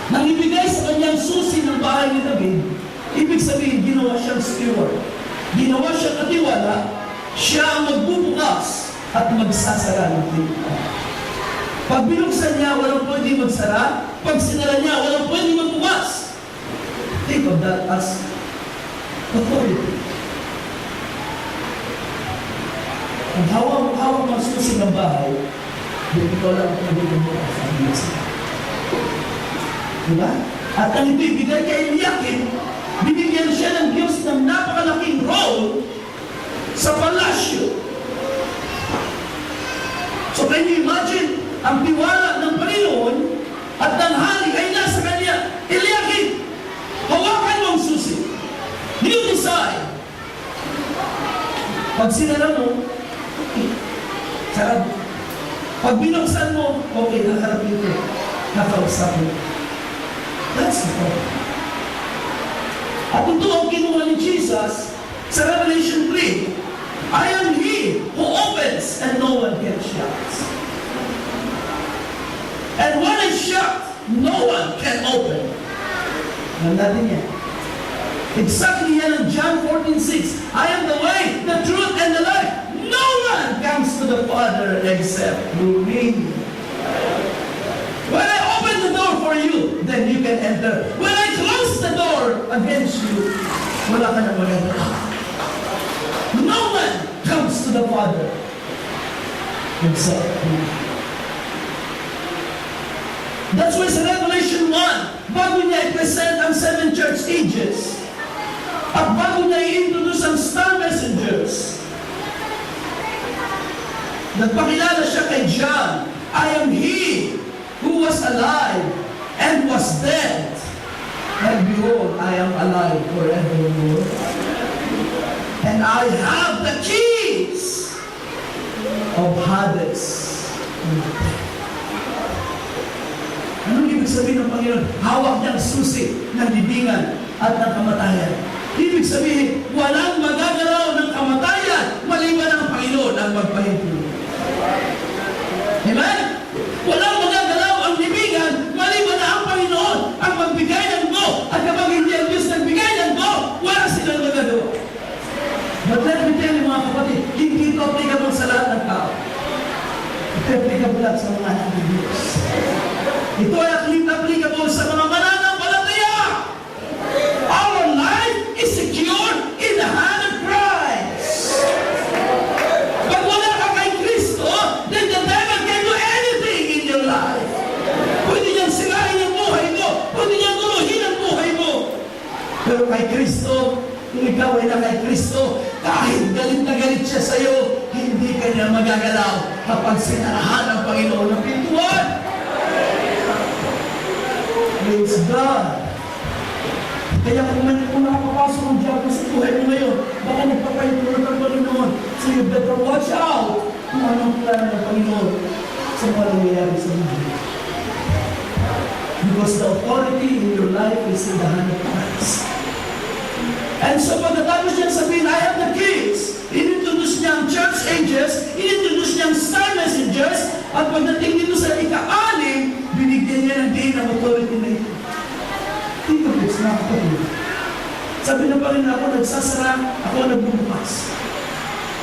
Nang ibigay sa kanyang susi ng bahay ni David, ibig sabihin, ginawa siyang steward. Ginawa siyang katiwala, siya ang magbubukas at magsasara ng pintuan. Pag binuksan niya, walang pwede magsara. Pag sinara niya, walang pwede magbukas. Think of that as authority. Ang hawak ng susi ng bahay, ikaw lang ang magbubukas ang binuksan. Diba? At ang ibibigay kay Eliakim, binigyan siya ng Diyos ng napakalaking role sa palasyo. So can you imagine, ang tiwala ng Panginoon at ng hari ay nasa kanya. Eliakim, hawakan mo ang susi. You decide. Pag sinara mo, sarap. Pag binuksan mo, okay, nakarap ito. Nakausap mo. That's the point. At ito ang kinuha ni Jesus sa Revelation 3. I am He who opens and no one can shut. And when I shut, no one can open. Alam natin yan. Exactly yan ang John 14:6. I am the way, the truth, and the life. No one comes to the Father except through me. When I open the door for you, then you can enter. When I close the door against you, wala ka na magagawa. No one comes to the Father except me. That's why sa Revelation 1, bago niya i-present ang 7 church ages, at bago niya i-introduce ang star messengers, nagpakilala siya kay John, I am He who was alive and was dead, and behold, I am alive forevermore. And I have the keys of Hades. Anong ibig sabihin ng Panginoon? Hawak niyang susi ng libingan at ng kamatayan. Ibig sabihin, walang magagalaw ng kamatayan maliban ang Panginoon ang magpahintulot. Amen? Walang magagalaw ang libingan maliban na ang Panginoon ang magbigay ng go. At kapag hindi ang Diyos nagbigay ng go, wala silang magagawa. But let me tell you mga kapatid, hindi ito applicable sa lahat ng tao. Ito applicable lang sa mga anak ng Diyos. Ito ay applicable sa mga mananampalataya. Our life is secure in the hand of Christ. Pag wala ka kay Kristo, then the devil can do anything in your life. Pwede niyang sirahin ang buhay mo. Pwede niyang guluhin ang buhay mo. Pero kay Kristo, kung ikaw ay na kay Kristo, kahit galit na galit siya sa iyo, hindi ka niya magagalaw kapag sinarahan ng Panginoon ng pintuan. Praise God. Kaya kung nakapapasok ang diablo sa buhay mo ngayon, baka nagpapahintulot ang Panginoon. So you better watch out kung anong plano ng Panginoon sa mga nangyayari sa buhay. Because the authority in your life is in the hand of Christ. And so pagkatapos niyang sabihin, I have the keys, inintroduce niya ang church ages, inintroduce niya ang star messengers, at pagdating dito sa ika-6, binigyan niya ng day ng authority na ito. Dito po, nakakapagod. Sabi na pa rin ako, nagsasara, ako nagbubukas.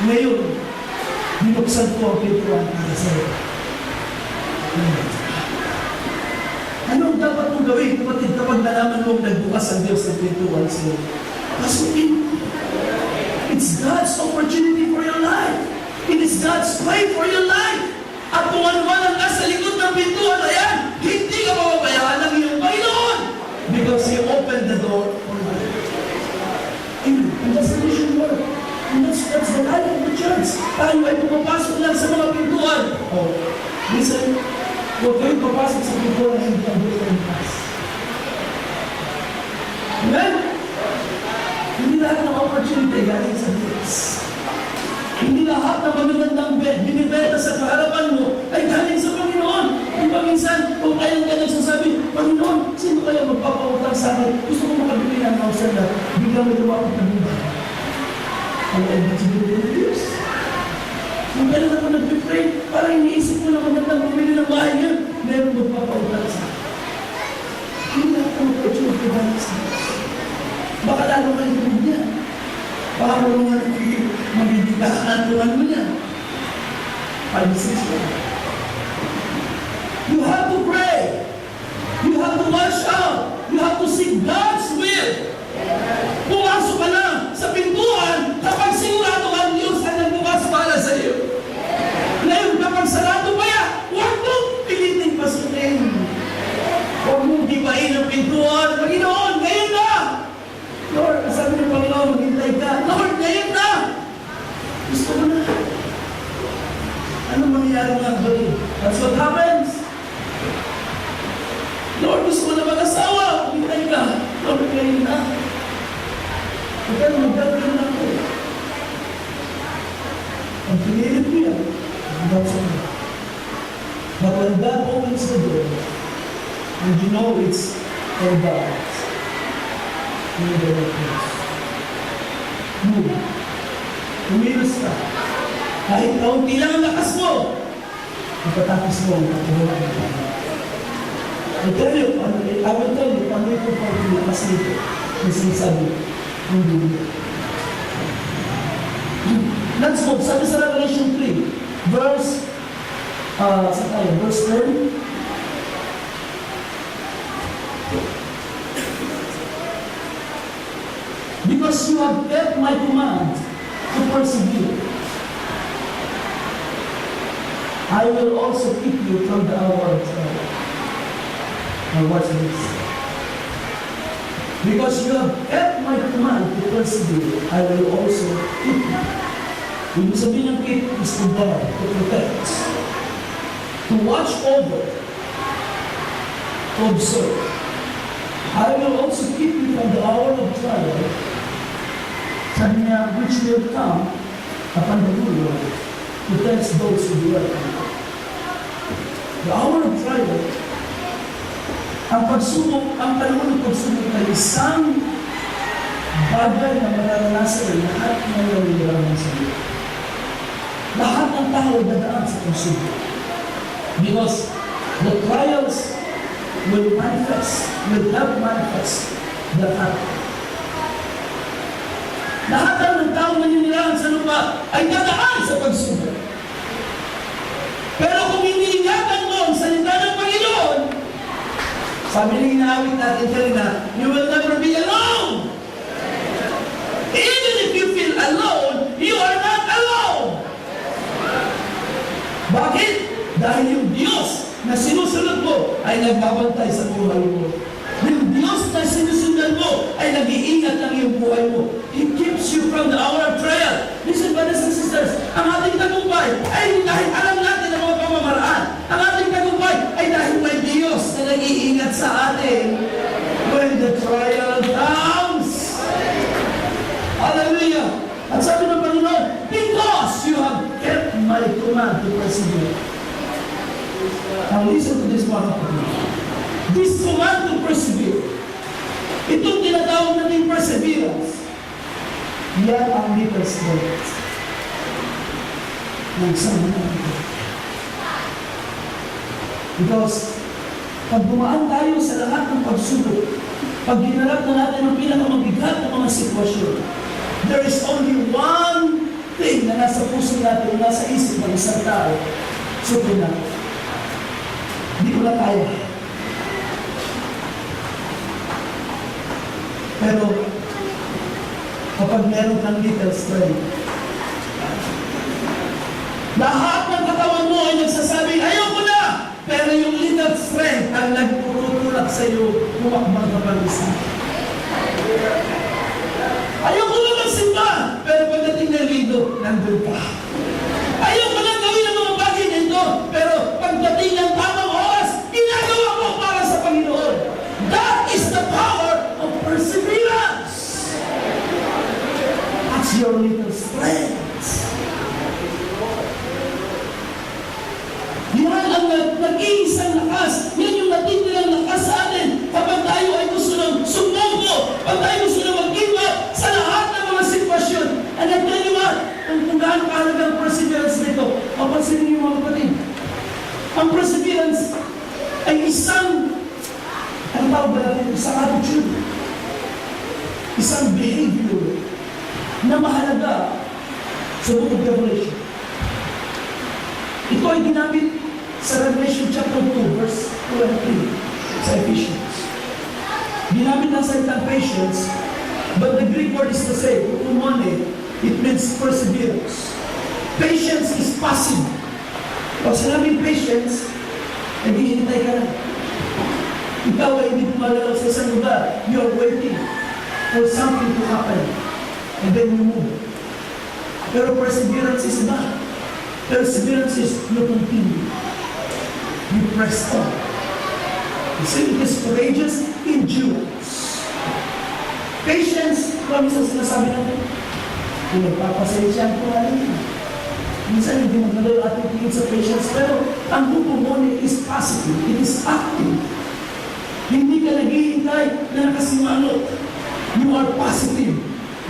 Ngayon, binuksan ko ang pintuan para sa iyo. Ano ang dapat mong gawin, kapatid, kapag nalaman mo nagbukas ang Diyos ng pintuan sa iyo? Pasukin. It's God's opportunity for your life. It is God's way for your life. At kung ano man ang nasa likod ng pintuan na yan, hindi ka mababayaan ng iyong Panginoon. Because He opened the door for you. And that's the mission work. And that's the life of the church. Tayo ay pumapasok lang sa mga pintuan. Oh, listen, huwag kayong papasok sa pintuan na hindi ang buhay ng Christ. Amen? Hindi lahat ng opportunity galing sa Diyos. Hindi lahat ng magagandang binibenta sa kaharapan mo ay galing sa Panginoon. Di ba minsan, kung kailan ka nagsasabi, Panginoon, sino kaya magpapautang sa akin? Gusto ko makabili ng house na biglang may lumapit na buhay. Ang eligibility ng Diyos. Kung kailan ako nag-pray, parang iniisip ko na magandang bumili ng bahay niya, meron magpapautang sa akin. Hindi lahat ng opportunity galing sa Diyos. Baka lalo kayo tulog niya. Baka magiging kahantuan mo niya. 5-6 mo. You have to pray. You have to watch out. You have to seek God's will. Pumasok ka na sa pintuan kapag sigurado ang Diyos ay nagbukas para sa iyo. Ngayon, kapag sarado pa yan, huwag mong pilitin pasukin. Huwag mong gibain ang pintuan. Panginoon, ngayon na! Lord, sabi ng Panginoon, maghintay ka. Lord, ngayon na! Gusto mo na. Anong mangyayari nga ba rin? That's what happens. Lord, gusto mo na mag-asawa. Maghintay ka. Lord, ngayon na. Ikaw, magdagdag na ako. Ang pinilit ko yan, that's okay. But when God opens the door, and you know it's for God, move the right place. Move. Umilos ka. Kahit kaunti lang ang lakas mo, pagkatapos mo ang patuloy ng Panginoon. I will tell you, paano ito pag-lakas nito? Yung sinasabi, ang bibig. Let's go. Sabi sa Revelation 3, verse 10. Because you have kept my command to persevere, I will also keep you from the hour of trouble. Now watch this. Because you have kept my command to persevere, I will also keep you. Ibig sabihin ng keep is to guard, to protect, to watch over, to observe. I will also keep you from the hour of trial, sabi niya, which will come upon the ruler to test those who do right. The hour of trial, ang pagsubok, ang panahon ng pagsubok ay isang bagay na mararanasan ng lahat ng naliliraman sa iyo. Lahat ng tao dadaan sa pagsubok. Because the trials will help manifest the fact. Lahat ng tao naninirahan sa lupa ay dadaan sa pagsubok. Pero kung iniingatan mo ang salita ng Panginoon, sabi na inaawit natin kanina, you will never be alone. Even if you feel alone, you are not alone. Bakit? Dahil yung Diyos na sinusunod mo ay nagbabantay sa buhay mo. Yung Diyos na sinusundan mo ay nag-iingat ng iyong buhay mo. He keeps you from the hour of trial. Listen, brothers and sisters, ang ating tagumpay ay dahil alam natin ang mga pamamaraan. Ang ating tagumpay ay dahil may Diyos na nag-iingat sa atin when the trial comes. command to persevere. Now listen to this mga kapatid. This command to persevere, itong tinatawag natin perseverance, yan ang little strength ng isang mga. Because pag dumaan tayo sa lahat ng pagsubok, pag ginarap na natin ang pinakamabigat ng mga sitwasyon, there is only one thing na nasa puso natin, nasa isip ng isang tao. Sukin na. Hindi ko na kaya. Pero, kapag meron kang little strength, lahat ng katawan mo ay nagsasabing, ayoko na! Pero yung little strength ang nagputulak sa iyo, humakbang ka pang isa. Ayoko na magsimba! Pero pagdating ng lindo, nandun ka. Ayoko na gawin ang mga bagay nito, pero pagdating ng tamang oras, ginagawa mo para sa Panginoon. That is the power of perseverance. That's your little strength. Yan ang nag-iisang lakas. Yan yung natitirang lakas sa atin kapag tayo ay gusto ng sumuko, pag tayo gusto ng mag-give up sa lahat ng mga sitwasyon. And I tell you what, kung gaano kahalaga ang perseverance nito, mapansinin niyo mga kapatid. Ang perseverance ay isang, ano tawag ba natin? Isang attitude. Isang behavior na mahalaga sa book of Revelation. Ito ay ginamit sa Revelation chapter 2, verse 2 and 3 sa Ephesians. Ginamit ng salitang patience, but the Greek word is the same. Umone, it means perseverance. Patience is passive. Pag sinabing patience, naghihintay ka na. Ikaw ay hindi pumalalaw sa isang lugar. You are waiting for something to happen. And then you move. Pero perseverance is not. Perseverance is you continue. You press on. You see, it is courageous endurance. Patience, kung minsan sinasabi natin, kung nagpapasensya ko natin. Minsan hindi maganda yung ating tingin sa patience, pero ang pupumone is positive. It is active. Hindi ka naghihintay na nakasimangot. You are positive.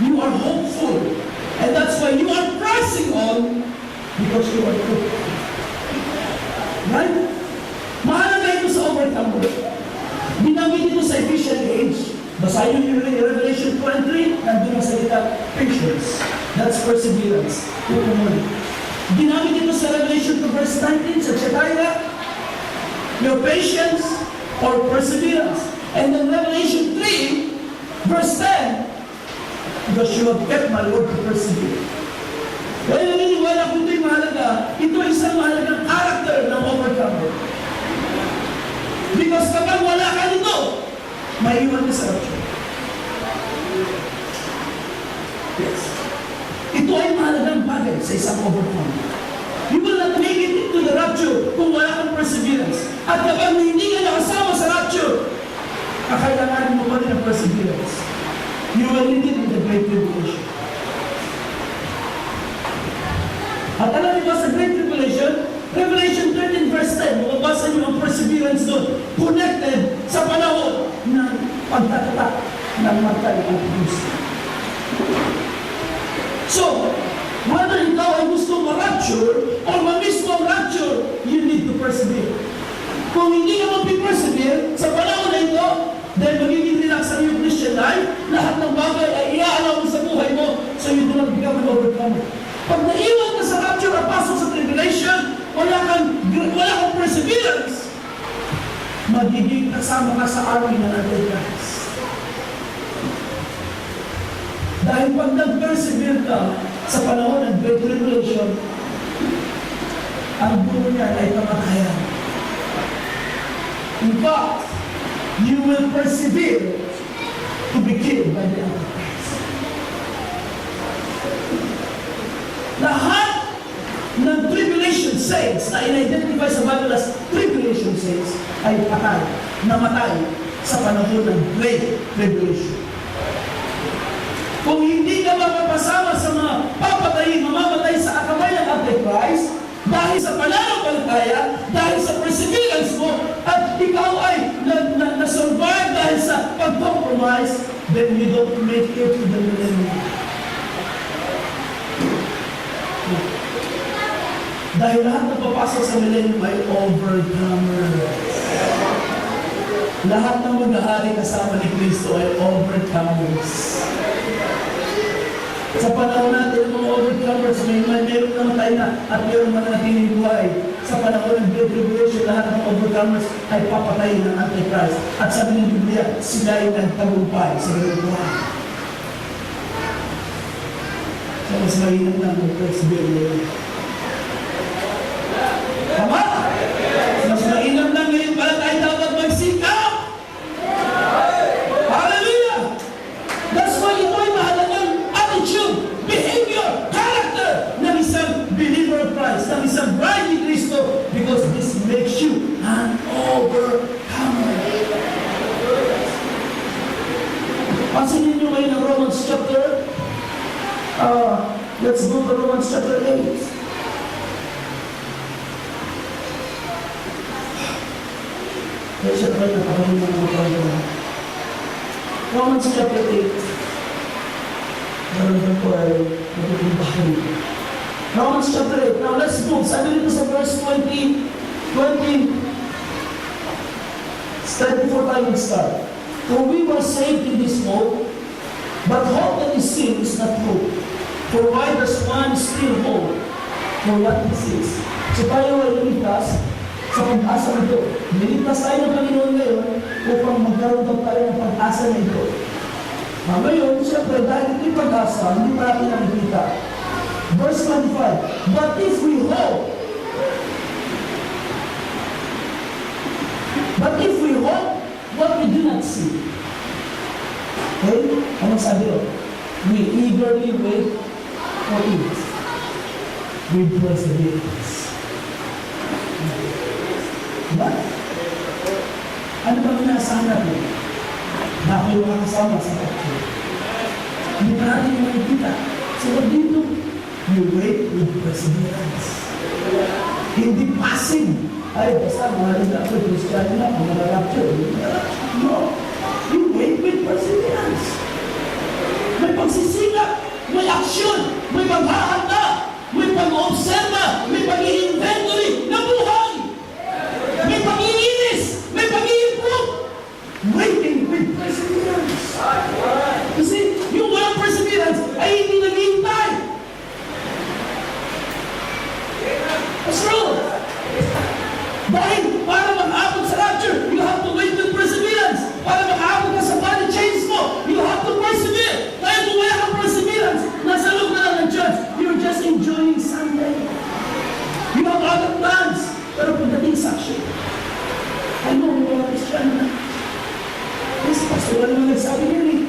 You are hopeful. And that's why you are pressing on because you are good. Right? Mahalaga ito sa overcomer. Binamit ito sa efficient age. Basahin yung Revelation 2 and 3, nandun ang salita, patience. That's perseverance. Pupumone. Ginamit ito sa Revelation 2 verse 19 sa Chetaira, your patience or perseverance. And then Revelation 3 verse 10, because you have kept my word to persevere. Kaya naniniwala kung ito'y mahalaga, ito ay isang mahalagang character ng overcomer. Because kapag wala ka nito, maiiwan ka sa rapture. Yes. Ito ay mahalagang bagay sa isang overcomer. You will not make it into the rapture kung wala kang perseverance. At kapag hindi ka nakasama sa rapture, kakailanganin mo pa rin ang perseverance. You will need it in the great tribulation. At alam niyo ba sa great tribulation, Revelation 13 verse 10, mababasa niyo ang perseverance doon, connected sa panahon ng pagtatatak ng mata ng Antikrist. So, whether ikaw ay gusto ma-rapture or ma-miss mo ang rapture, you need to persevere. Kung hindi ka mag-persevere sa panahon na ito, then magiging relax ang iyong Christian life, lahat ng bagay ay iaalaw mo sa buhay mo, so you do not become an overcomer. Pag naiwan ka sa rapture at pasok sa tribulation, wala kang perseverance, magiging kasama ka sa army ng Antichrist. Dahil pag nag-persevere ka sa panahon ng great tribulation, ang bulo niya ay kamatayan. In fact, you will persevere to be killed by the Antichrist. Lahat ng tribulation saints na in-identify sa Bible as tribulation saints ay patay, namatay sa panahon ng great tribulation. Kung hindi ka mapapasama sa mga papatayin, mamamatay sa kamay ng Antichrist, dahil sa pananampalataya, dahil sa perseverance mo, at ikaw ay na-survive dahil sa pag-compromise, then you don't make it to the millennium. Dahil lahat na papasok sa millennium ay overcomers. Lahat ng mag-ahari kasama ni Kristo ay overcomers. Sa panahon natin, mga overcomers, meron naman tayo na at meron mananatiling buhay. Sa panahon ng Great Tribulation, lahat ng overcomers ay papatayin ng Antichrist. At sabi ng Biblia, sila ay nagtagumpay sa ganung buhay. So, mas mahirap lang mag-persevere. Tama? Mas mainam lang ngayon pala tayo dapat magsikap. Hallelujah! That's why ito ay mahalagang attitude, behavior, character ng isang believer of Christ, ng isang bride ni Kristo, because this makes you an overcomer. Pansinin nyo ngayon ang Romans chapter, let's go to Romans chapter 8. Romans chapter 8. Romans chapter 8. Now let's move. Sabi dito sa verse 20, 34 tayo mag-start. For we were saved in this hope, but hope that is seen is not hope. For why does one still hope for what he sees? So tayo ay lumitas sa pag-asa nito. Niligtas tayo ng Panginoon ngayon upang magkaroon daw tayo ng pag-asa na ito. Ngayon, siyempre, dahil ito'y pag-asa, hindi pa natin nakikita. Verse 25, but if we hope, what we do not see. Okay? Anong sabi yun? We eagerly wait for it. With perseverance. Diba? Ano ba inaasahan natin? Na ako yung makasama sa pagkakas. Hindi pa natin yung makikita. So, dito, you wait with perseverance. Hindi passive. Ay, basta mahalin na ako, Christian na, kung nalalapture. No. You wait with perseverance. May pagsisikap, may aksyon, may paghahanda, may pag-observa, may pag-i-inventory na buhay. May pag-iinis, may pag-i-improve. Waiting with perseverance. Kasi yung walang perseverance ay hindi naghihintay. What's wrong? Dahil para mag-abot sa rapture, you have to wait with perseverance. Para mag-abot ka sa body change mo, you have to persevere. Dahil kung wala kang perseverance, nasa loob na lang ng church, you're just enjoying Sunday. You have other plans. Pero pagdating sa action, I know, may mga Christian na. Yes, pastor, wala naman nagsabi niya eh.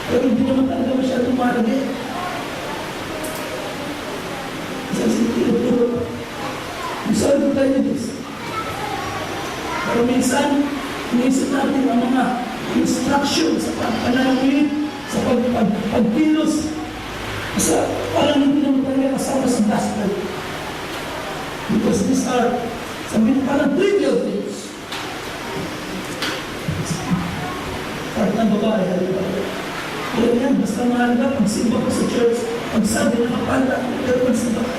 Pero hindi naman talaga masyadong marami. Isang sintilo. Isaw ko tayo dito. Pero minsan, inisip natin ang mga instruction sa pagpanalangin, sa pagpilos. Kasi parang hindi naman talaga kasama sa gospel. Because these are, sabihin parang trivial things. Kahit ng babae, kaya yan, basta mahalaga, pagsimba ko sa church, pagsabi na kapala, pero pagsimba ko.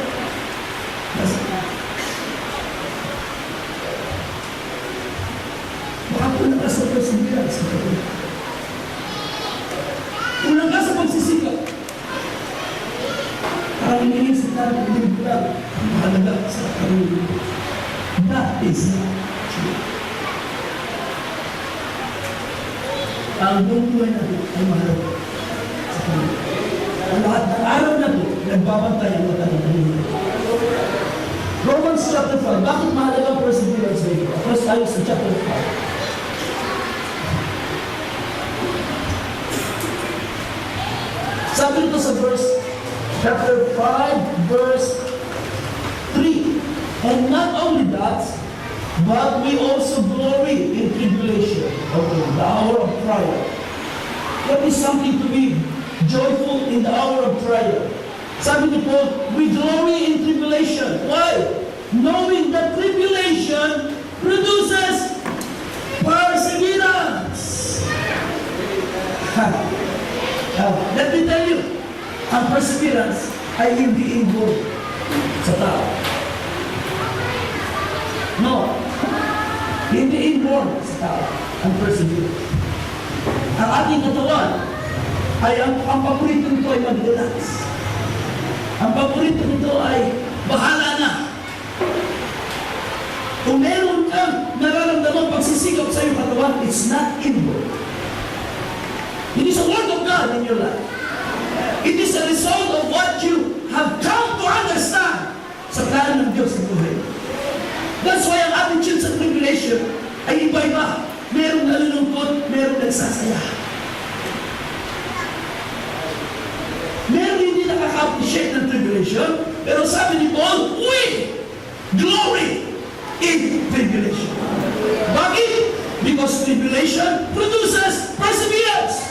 Unang ka sa perseverance. Unang ka sa pagsisikap. Parang iniisip natin, hindi lang ang mahalaga sa kanila. That is not true. Ang buong buhay natin ay mahalaga sa kanila. Ang lahat ng araw natin, nagbabantay ang mga kanila. Romans chapter 5. Bakit mahalaga ang perseverance dito? First tayo sa chapter 5. Sabi ito sa chapter 5, verse 3. And not only that, but we also glory in tribulation. Okay, the hour of trial. That is something to be joyful in the hour of trial. Sabi ni Paul, we glory in tribulation. Why? knowing that tribulation produces perseverance. Let me tell you, ang perseverance ay hindi involved sa tao. No. Hindi involved sa tao ang perseverance. Ang ating katawan ay ang paborito nito ay mag-relax. Ang paborito nito ay bahala na. Kung meron kang nararamdamang pagsisikap sa iyong katawan, it's not involved. It is a word of God in your life. It is a result of what you have come to understand sa plano ng Diyos sa buhay. That's why ang attitude sa tribulation ay iba-iba. Merong nalulungkot, merong nagsasaya. Merong hindi nakaka-appreciate ng tribulation, pero sabi ni Paul, we glory in tribulation. Bakit? Because tribulation produces perseverance.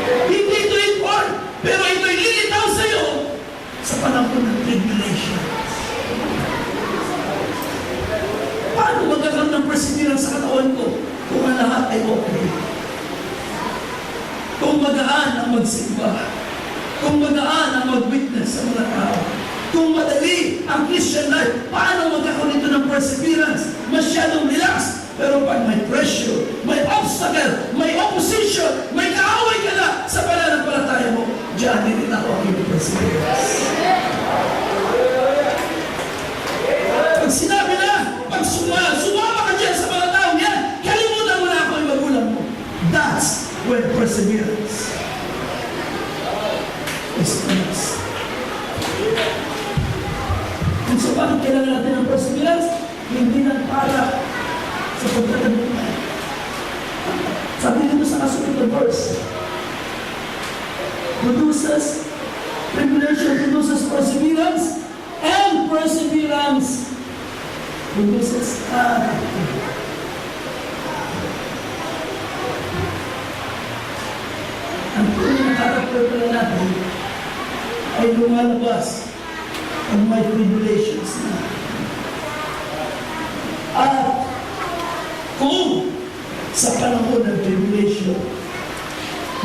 Hindi ito import, pero ito'y lilitaw sa iyo sa panahon ng tribulation. Paano magkakaroon ng perseverance sa katawan ko kung ang lahat ay okay? Kung magaan ang magsimba, kung magaan ang mag-witness sa mga tao, kung madali ang Christian life, paano magkakaroon ito ng perseverance? Masyadong relax. Pero pag may pressure, may obstacle, may opposition, may kaaway ka na sa pananampalataya mo, diyan din ako ang iyong perseverance. Pag sinabi na, pag sumama ka dyan sa mga tao yan, kalimutan mo na ako yung magulang mo. That's when perseverance is honest. And so bakit kailangan natin ng perseverance? Hindi na para sa pagkatagumpay. Sabi dito sa kasunod na verse, tribulation produces perseverance, and perseverance produces character. Ang tunay na character pala natin ay lumalabas pag may tribulations na. At kung sa panahon ng tribulation,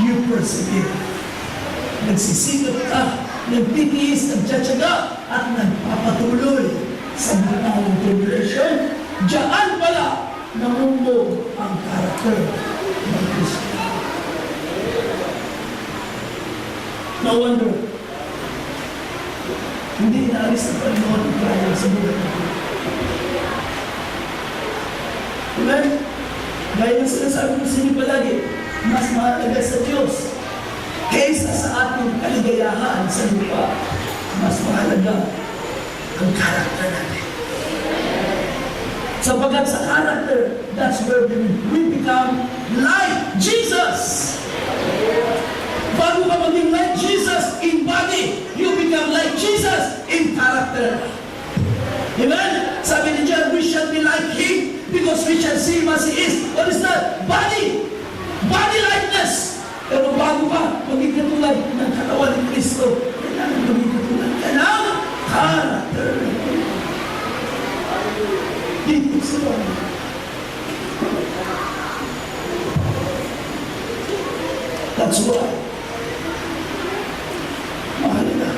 you persevere. Nagsisikap ka, nagtitiis, nagtsatsaga, at nagpapatuloy sa mga ng tribulation, diyan pala namumuo ang karakter ng Kristo. No wonder, hindi inaalis na Panginoon ang trial sa buhay natin. Amen? Gaya ng sinasabi ko sa inyo palagi, mas mahalaga sa Diyos kaysa sa ating kaligayahan sa lupa, mas mahalaga ang karakter natin. Sapagkat sa karakter, that's where we become like Jesus. Bago ka maging like Jesus in body, you become like Jesus in character. Amen? Sabi ni John, we shall be like Him because we shall see Him as He is. What is that? Body. Body likeness. Pero bago ka maging katulad ng katawan ni Kristo, kailangan maging katulad ka ng character. Dito sa Lord. That's why mahalaga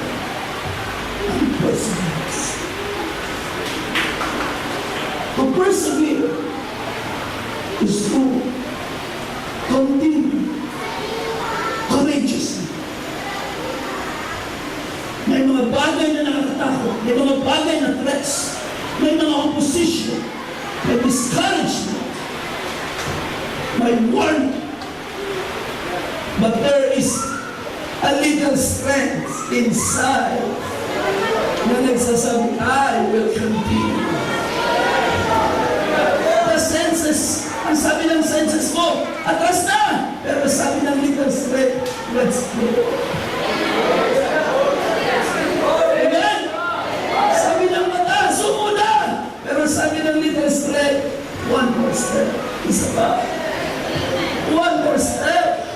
ang perseverance. To persevere is to continue courageously. May mga bagay na nakakatakot, may mga bagay na threats, may mga opposition, may discouragement, may warning. But there is a little strength inside na nagsasabi, I will continue. The senses, ang sabi ng senses mo, atras na! Pero sabi ng little strength, let's go. Amen? Sabi ng mata, sumuna! Pero sabi ng little strength, one more step. Isa pa. One more step.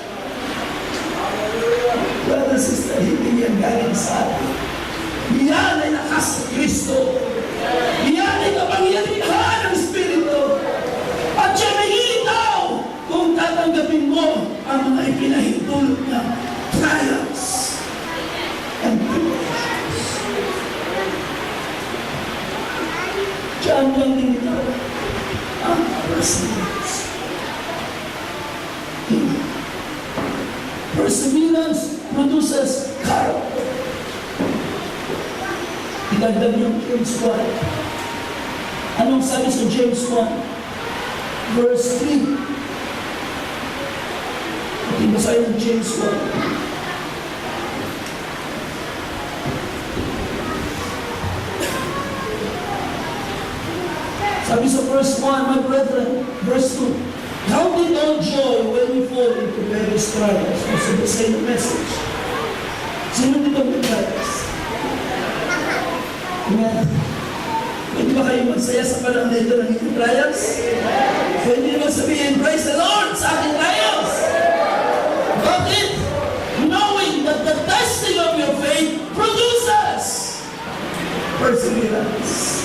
Brother, sister, hindi yan galing sa atin. Yan ay lakas sa Kristo. Yan Tandaan din ito ang perseverance. Perseverance produces character. Idagdag yung James 1. Anong sabi sa James 1? Verse 3. At ibasahin ng James 1. Sabi sa verse 1, my brethren, verse 2, count it all joy when we fall into various trials. Also the same message. Sino dito may trials? Amen. Pwede ba kayo magsaya sa panahon na ito ng inyong trials? Pwede naman sabihin, praise the Lord sa aking trials. Bakit? Knowing that the testing of your faith produces perseverance.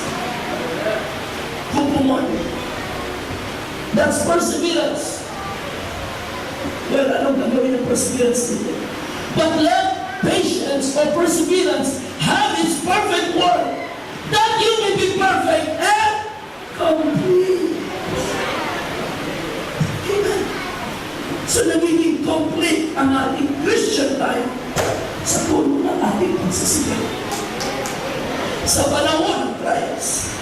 That's perseverance. Well, anong gagawin ng perseverance dito? But let patience or perseverance have its perfect work, that you may be perfect and complete. Amen. So nagiging complete ang ating Christian life sa puno ng ating pagsasigay. Sa panahon ng trials.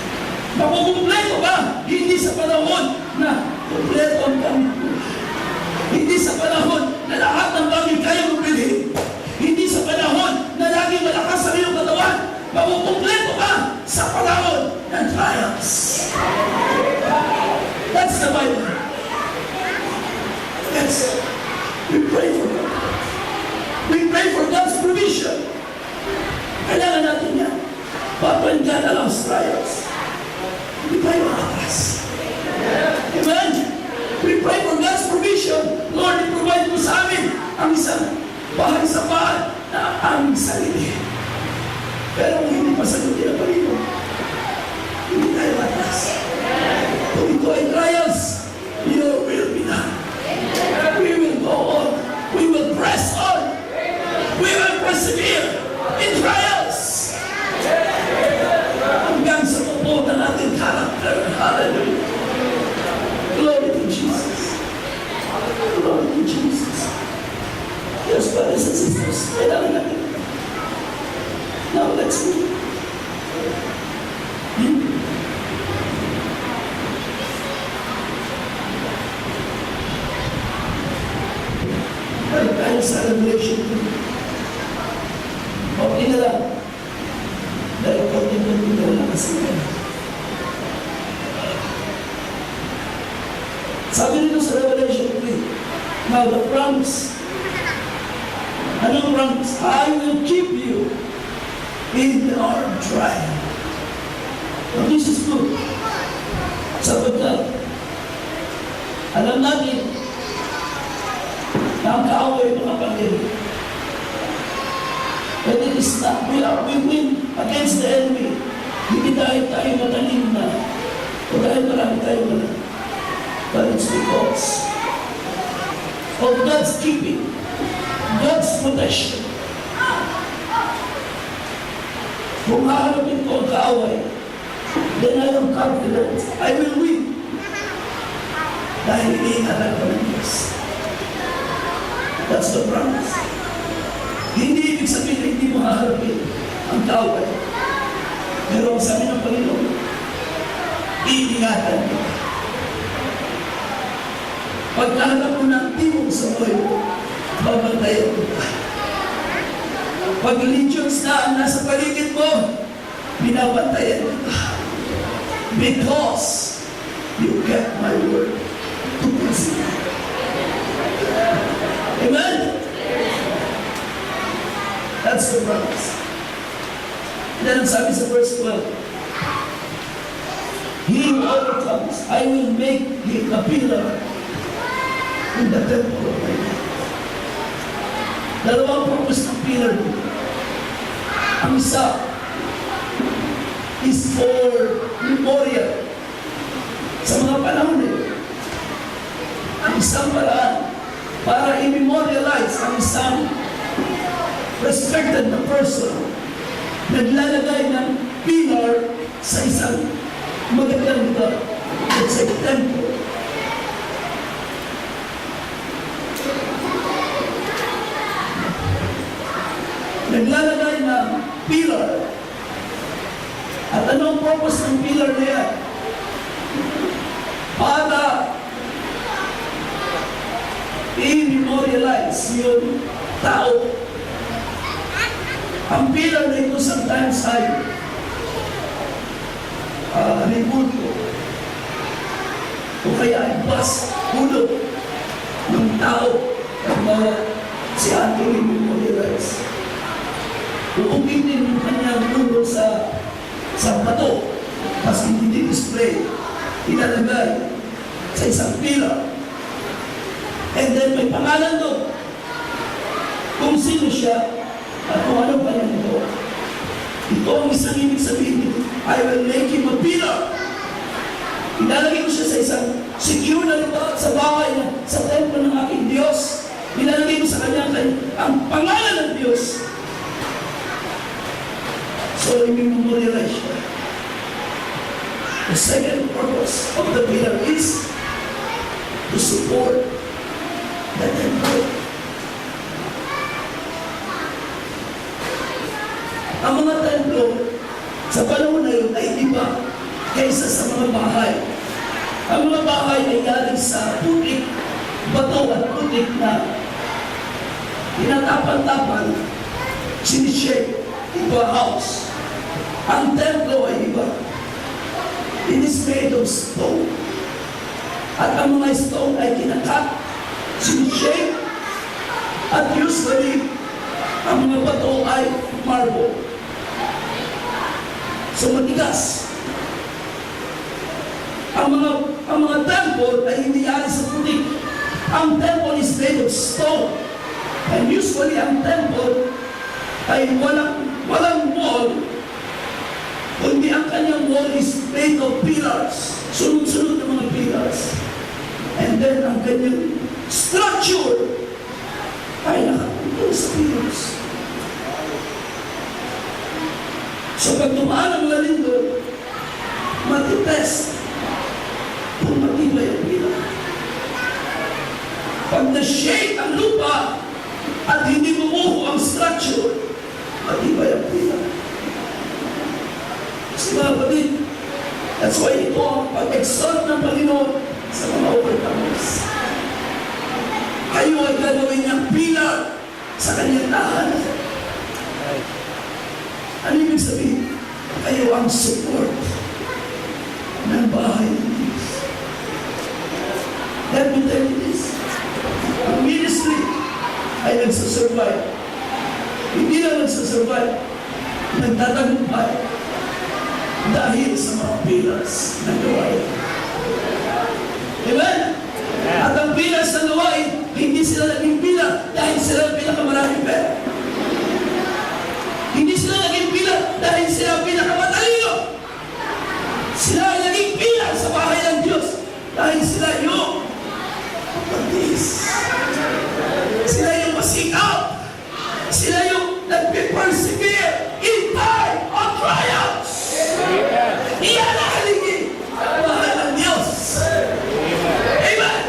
Makukumpleto ba? Hindi sa panahon na kumpleto ang gamit mo. Hindi sa panahon na lahat ng bagay kaya mong bilhin. Hindi sa panahon na laging malakas ang iyong katawan. Makukumpleto ka sa panahon ng trials. That's the Bible. Yes. We pray for God. We pray for God's provision. Kailangan natin yan. But when God allows trials, hindi tayo makakas. Amen? We pray for God's provision. Lord, i-provide mo sa amin ang isang bahay sa bahay na aming sarili. Pero kung hindi masagutin ang Panginoon, hindi tayo makakas. Kung ito ay trials, your will be done. We will go on. We will press on. We will persevere in trials. Hanggang sa pupunta natin character. Hallelujah. Glory to Jesus. Glory to Jesus. Yes, brothers and sisters. Kailangan natin. Now, let's move. Balik tayo sa Revelation 2. Okay na lang. Dahil pag-ibig ko na lang kasi sabi nito sa Revelation 3, now the promise, anong promise? I will keep you in our trial. Now this is good. Sapagkat, alam natin na ang kaaway mga pangyayon. But it is not, we win against the enemy. Hindi dahil tayo matalim na, o dahil marami tayo malam. But it's because of God's keeping, God's protection. Kung haharapin ko ang kaaway, then I am confident, I will win. Dahil iniingalan ko ng Diyos. That's the promise. Hindi ibig sabihin na hindi mo haharapin ang kaaway. Pero ang sabi ng Panginoon, iingatan mo. Pagkaharap mo ng timong sa buhay mo, babantayan mo ka. Pag legions na ang nasa paligid mo, binabantayan mo ka. Because you kept my word to persevere. Amen? That's the promise. Then sabi sa verse 12, he who overcomes, I will make him a pillar in the temple of my God. Dalawang purpose ng pillar dito. Ang isa is for memorial sa mga panahon nito. Ang isang paraan para i-memorialize ang isang respected na person, naglalagay ng pillar sa isang magandang lugar. It's a temple. Naglalagay ng pillar. At anong purpose ng pillar na yan? Para i-memorialize yung tao. Ang pillar na ito sometimes ay repulto o kaya ay bus, hulog ng tao at mga si ating i-memorialize. Uupitin yung kanyang ulo sa bato, tapos hindi display, ilalagay sa isang pillar. And then may pangalan doon kung sino siya at kung ano pa yan ito. Ito ang isang ibig sabihin, I will make him a pillar. Ilalagay ko siya sa isang secure na lugar sa bahay, sa templo ng aking Diyos. Ilalagay ko sa kanya ang pangalan ng Diyos. So, i-memorialize siya. The second purpose of the pillar is to support the temple. Ang mga templo sa panahon na yun ay iba kaysa sa mga bahay. Ang mga bahay ay galing sa putik, bato at putik na tinatapan-tapan, sinishape into a house. Ang templo ay iba. It is made of stone. At ang mga stone ay kinakat, sinishape, at usually, ang mga bato ay marble. So matigas. Ang mga temple ay hindi yari sa putik. Ang temple is made of stone. And usually, ang temple ay walang wall, kundi ang kanyang wall is made of pillars. Sunod-sunod ng mga pillars. And then, ang kanyang structure ay nakatungkol sa pillars. So, pag tumaan ang lalim doon, matitest kung matibay ang pillar. Pag na-shake ang lupa at hindi bumuho ang structure, matibay ang pillar. Kasi mga kapatid, that's why ito ang pag-exalt ng Panginoon sa mga overcomers. Kayo ay gagawin niyang pillar sa kanyang tahanan. Ano ibig sabihin? Kayo ang support ng bahay ng Diyos. Let me tell you this. Ang ministry ay nagsasurvive. Hindi na nagsasurvive. Nagtatagumpay dahil sa mga pillars ng gawain. Amen? At ang pillars ng gawain, hindi sila naging pillar dahil sila pinakamaraming pera. Hindi sila naging pillar dahil sila pinakamatalino. Sila ay naging pillar sa bahay ng Diyos dahil sila yung matiis. Sila yung masikap. Sila yung nagpe-persevere in time of triumphs. Iyan ang haligi ang bahay ng Diyos. Amen?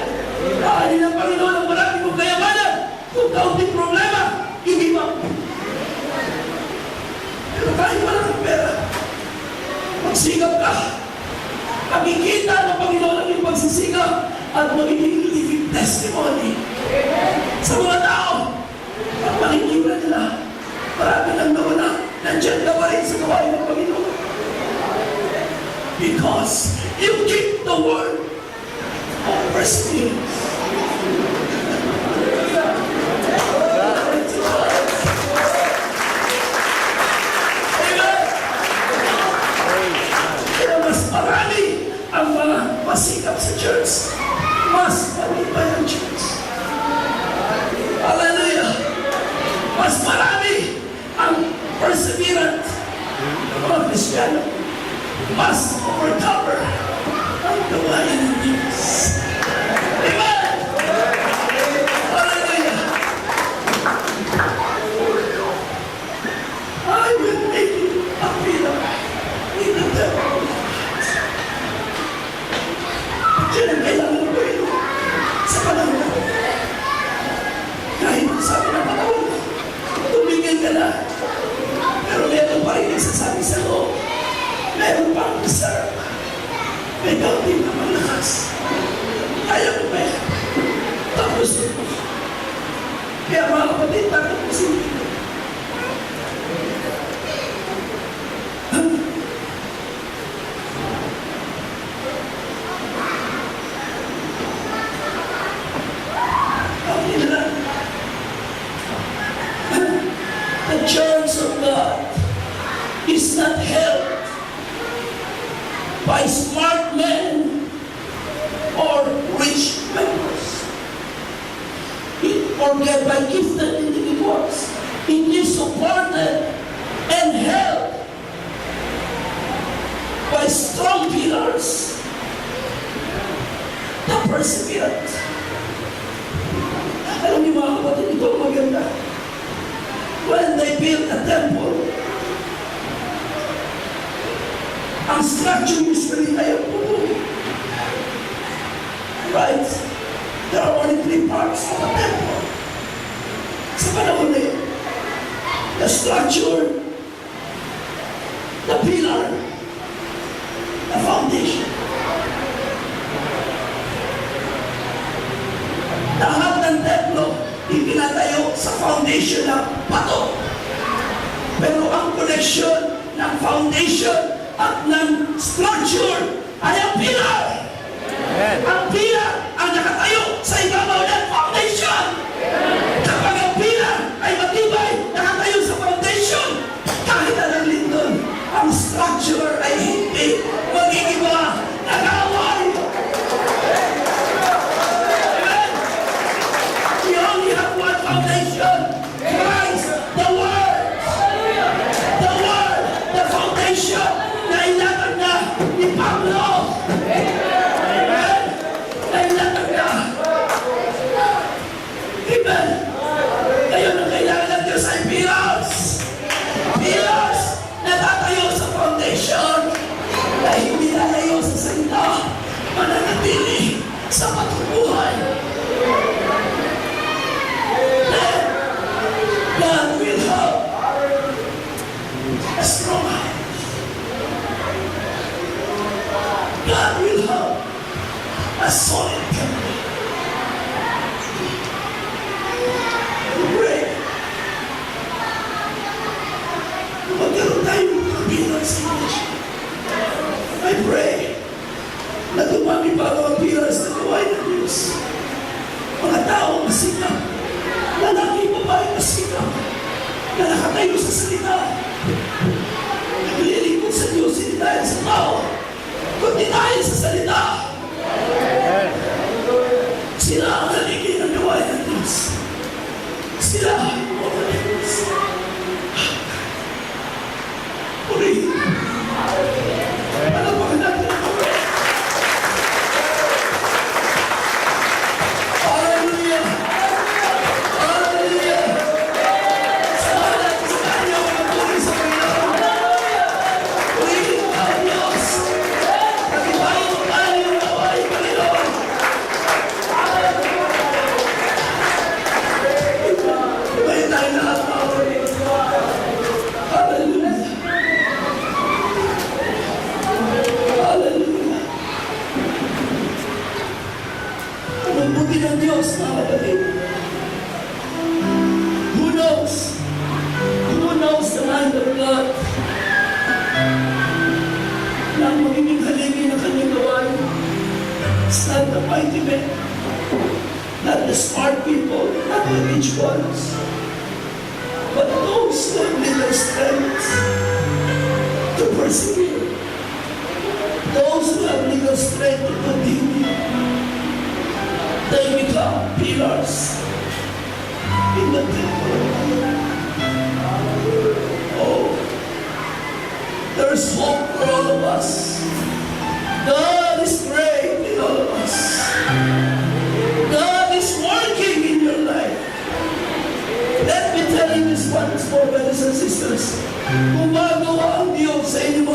Bahali ng Panginoon ang marami mong kayamanan. Kung kaunting problema, hindi mo. Pero kahit wala kang pera, magsigap ka. Makikita ng Panginoon ang iyong pagsisigap at magiging living testimony sa mga tao. At makikita nila, marami lang nawala, nandiyan ka pa rin sa gawain ng Panginoon. Because you keep the word of perseverance. Marami ang mga masikap sa church. Mas malibay ang church. Hallelujah! Mas marami ang perseverant mga Kristiyano. Mas overcover ang gawain ng Diyos. Amen! Hallelujah! I will make you a pillar in the temple. pang-serve. May kaunti na malakas. Kaya mo ba yan? Tapos, kaya mga kapatid, bakit mo sinigil? The church of God is not held by smart men or rich members, or by gifted individuals. It is supported and held by strong pillars, the perseverance. Alam niyo mga kapatid, ito ang maganda. When they build a temple, ang structure usually ay ang puno. Right? There are only 3 parts of a temple. Sa panahon na yun, the structure, the pillar, the foundation. Lahat ng templo, itinatayo sa foundation ng bato. Pero ang connection ng foundation at ng structure ay ang pillar. Amen. Ang pillar ang nakatayo sa ibabaw ng foundation. Kapag ang pillar ay matibay, nakatayo sa foundation, kahit anong lindol, ang structure ay hindi mag-iiba, nag-away. Amen. We only have one foundation, Christ, the Word. The Word, the foundation na ilatag na ni Pablo. Amen. Na ilatag na. Amen. Ngayon ang kailangan ng Diyos ay pillars. Pillars na tatayo sa foundation na hindi lalayo sa salita, mananatili sa patubuhay. Then, God will have a strong hand. God will have a solid company. Pray. Magkaroon tayo ng kabilang sa iglesia. I pray na dumami pa ang mga pillars na gawain ng Diyos. Mga tao masikap, lalaki, babae masikap, na nakatayo sa salita. Naglilingkod sa Diyos, hindi dahil sa tao, kundi dahil sa salita. Sila ang haligi ng gawain ng Diyos. Sila ang mga ng Diyos. Purihin. Palapakan natin ang Panginoon. Hallelujah! Hallelujah! Salamat sa kanya ang puri sa Panginoon. Purihin ang Diyos. Nagibayin mo tayo yung gawain, Panginoon. Ibayin tayo lahat mga kapatid. Hallelujah! Hallelujah! Ang buti ng Diyos, mga kapatid. Who knows? Who knows the mind of God? Nang magiging haligi ng kanyang gawain. It's not the mighty men, not the smart people, not the rich ones, but those who have little strength to persevere. Those who have little strength to continue, they become pillars in the temple. Oh, there's hope for all of us. God is great in all of us. God is working in your life. Let me tell you this once more, brothers and sisters. Gumagawa ang Diyos sa inyong